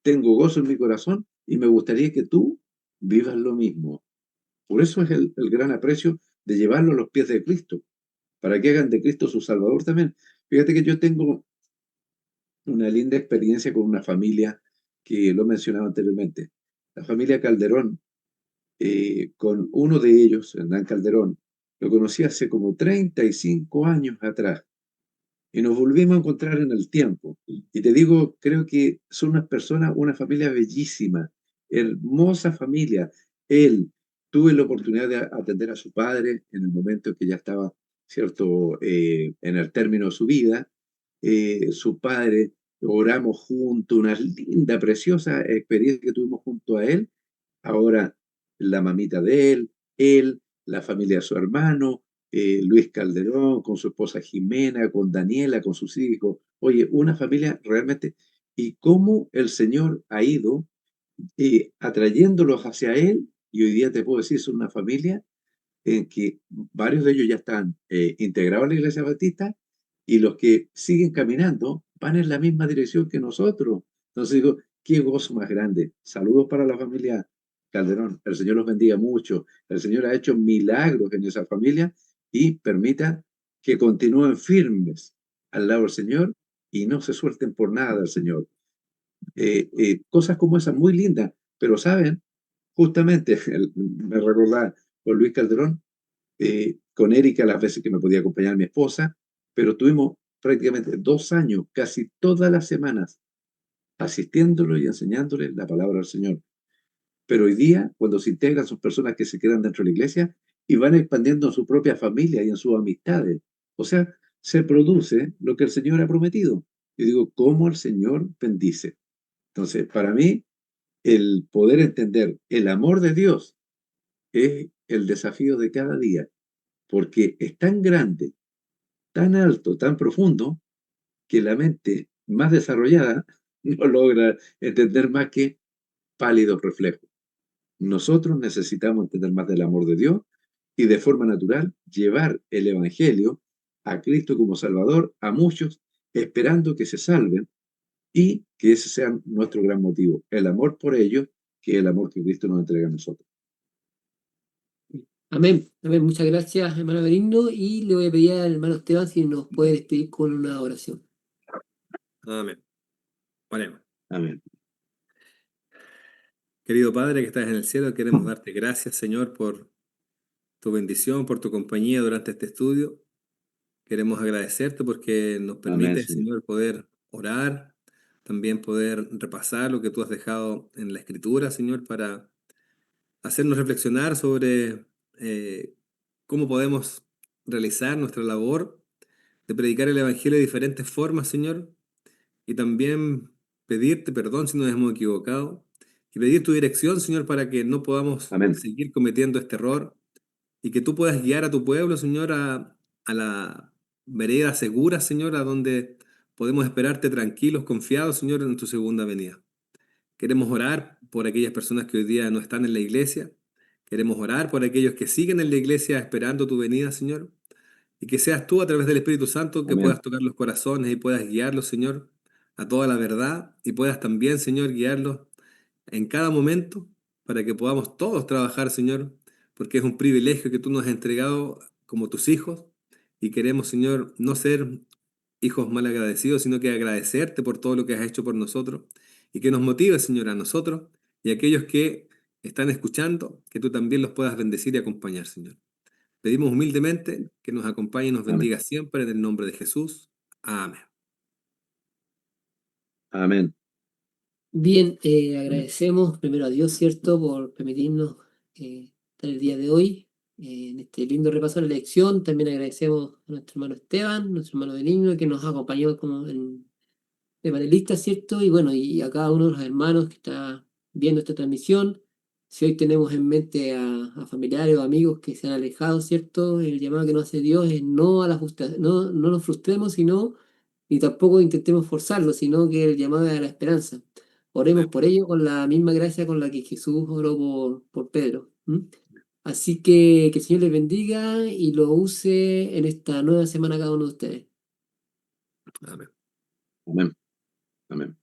tengo gozo en mi corazón y me gustaría que tú vivas lo mismo. Por eso es el gran aprecio de llevarlo a los pies de Cristo, para que hagan de Cristo su Salvador también. Fíjate que yo tengo una linda experiencia con una familia que lo he mencionado anteriormente, la familia Calderón. Con uno de ellos, Hernán Calderón, lo conocí hace como 35 años atrás y nos volvimos a encontrar en el tiempo. Y te digo, creo que son unas personas, una familia bellísima, hermosa familia. Él tuve la oportunidad de atender a su padre en el momento que ya estaba, ¿cierto?, en el término de su vida. Su padre, oramos juntos, una linda, preciosa experiencia que tuvimos junto a él. Ahora la mamita de él, la familia de su hermano, Luis Calderón, con su esposa Jimena, con Daniela, con sus hijos. Oye, una familia realmente. Y cómo el Señor ha ido atrayéndolos hacia Él. Y hoy día te puedo decir, es una familia en que varios de ellos ya están integrados en la Iglesia Bautista y los que siguen caminando van en la misma dirección que nosotros. Entonces digo, qué gozo más grande. Saludos para la familia Calderón. El Señor los bendiga mucho. El Señor ha hecho milagros en esa familia y permita que continúen firmes al lado del Señor y no se suelten por nada del Señor. Cosas como esas muy lindas, pero saben, justamente me recordaba con Luis Calderón, con Erika las veces que me podía acompañar mi esposa, pero tuvimos prácticamente 2 años, casi todas las semanas, asistiéndolo y enseñándole la palabra del Señor. Pero hoy día, cuando se integran, son personas que se quedan dentro de la iglesia y van expandiendo en su propia familia y en sus amistades. O sea, se produce lo que el Señor ha prometido. Yo digo, ¿cómo el Señor bendice? Entonces, para mí, el poder entender el amor de Dios es el desafío de cada día, porque es tan grande, tan alto, tan profundo, que la mente más desarrollada no logra entender más que pálidos reflejos. Nosotros necesitamos entender más del amor de Dios y de forma natural llevar el Evangelio a Cristo como Salvador a muchos, esperando que se salven y que ese sea nuestro gran motivo, el amor por ellos, que es el amor que Cristo nos entrega a nosotros. Amén. Amén. Muchas gracias, hermano Benigno. Y le voy a pedir al hermano Esteban si nos puede despedir con una oración. Amén. Oremos. Amén. Querido Padre que estás en el cielo, queremos darte gracias, Señor, por tu bendición, por tu compañía durante este estudio. Queremos agradecerte porque nos Amén, permite, Señor. Señor, poder orar, también poder repasar lo que tú has dejado en la Escritura, Señor, para hacernos reflexionar sobre cómo podemos realizar nuestra labor de predicar el Evangelio de diferentes formas, Señor, y también pedirte perdón si nos hemos equivocado y pedir tu dirección, Señor, para que no podamos Amén. seguir cometiendo este error y que tú puedas guiar a tu pueblo, Señor, a la vereda segura, Señor, a donde podemos esperarte tranquilos, confiados, Señor, en tu segunda venida. Queremos orar por aquellas personas que hoy día no están en la iglesia. Queremos orar por aquellos que siguen en la iglesia esperando tu venida, Señor. Y que seas tú a través del Espíritu Santo que Amén. puedas tocar los corazones y puedas guiarlos, Señor, a toda la verdad y puedas también, Señor, guiarlos en cada momento para que podamos todos trabajar, Señor, porque es un privilegio que tú nos has entregado como tus hijos y queremos, Señor, no ser hijos mal agradecidos, sino que agradecerte por todo lo que has hecho por nosotros y que nos motive, Señor, a nosotros y a aquellos que están escuchando, que tú también los puedas bendecir y acompañar, Señor. Pedimos humildemente que nos acompañe y nos Amén. bendiga siempre en el nombre de Jesús. Amén. Amén. Bien, agradecemos primero a Dios, ¿cierto?, por permitirnos estar el día de hoy en este lindo repaso de la lección. También agradecemos a nuestro hermano Esteban, nuestro hermano Benigno, que nos acompañó como de panelista, ¿cierto? Y bueno, y a cada uno de los hermanos que está viendo esta transmisión. Si hoy tenemos en mente a familiares o amigos que se han alejado, ¿cierto? El llamado que nos hace Dios es no a la no, no nos frustremos, sino, y tampoco intentemos forzarlo, sino que el llamado es a la esperanza. Oremos por ello con la misma gracia con la que Jesús oró por Pedro. ¿M? Así que el Señor les bendiga y lo use en esta nueva semana cada uno de ustedes. Amén. Amén. Amén.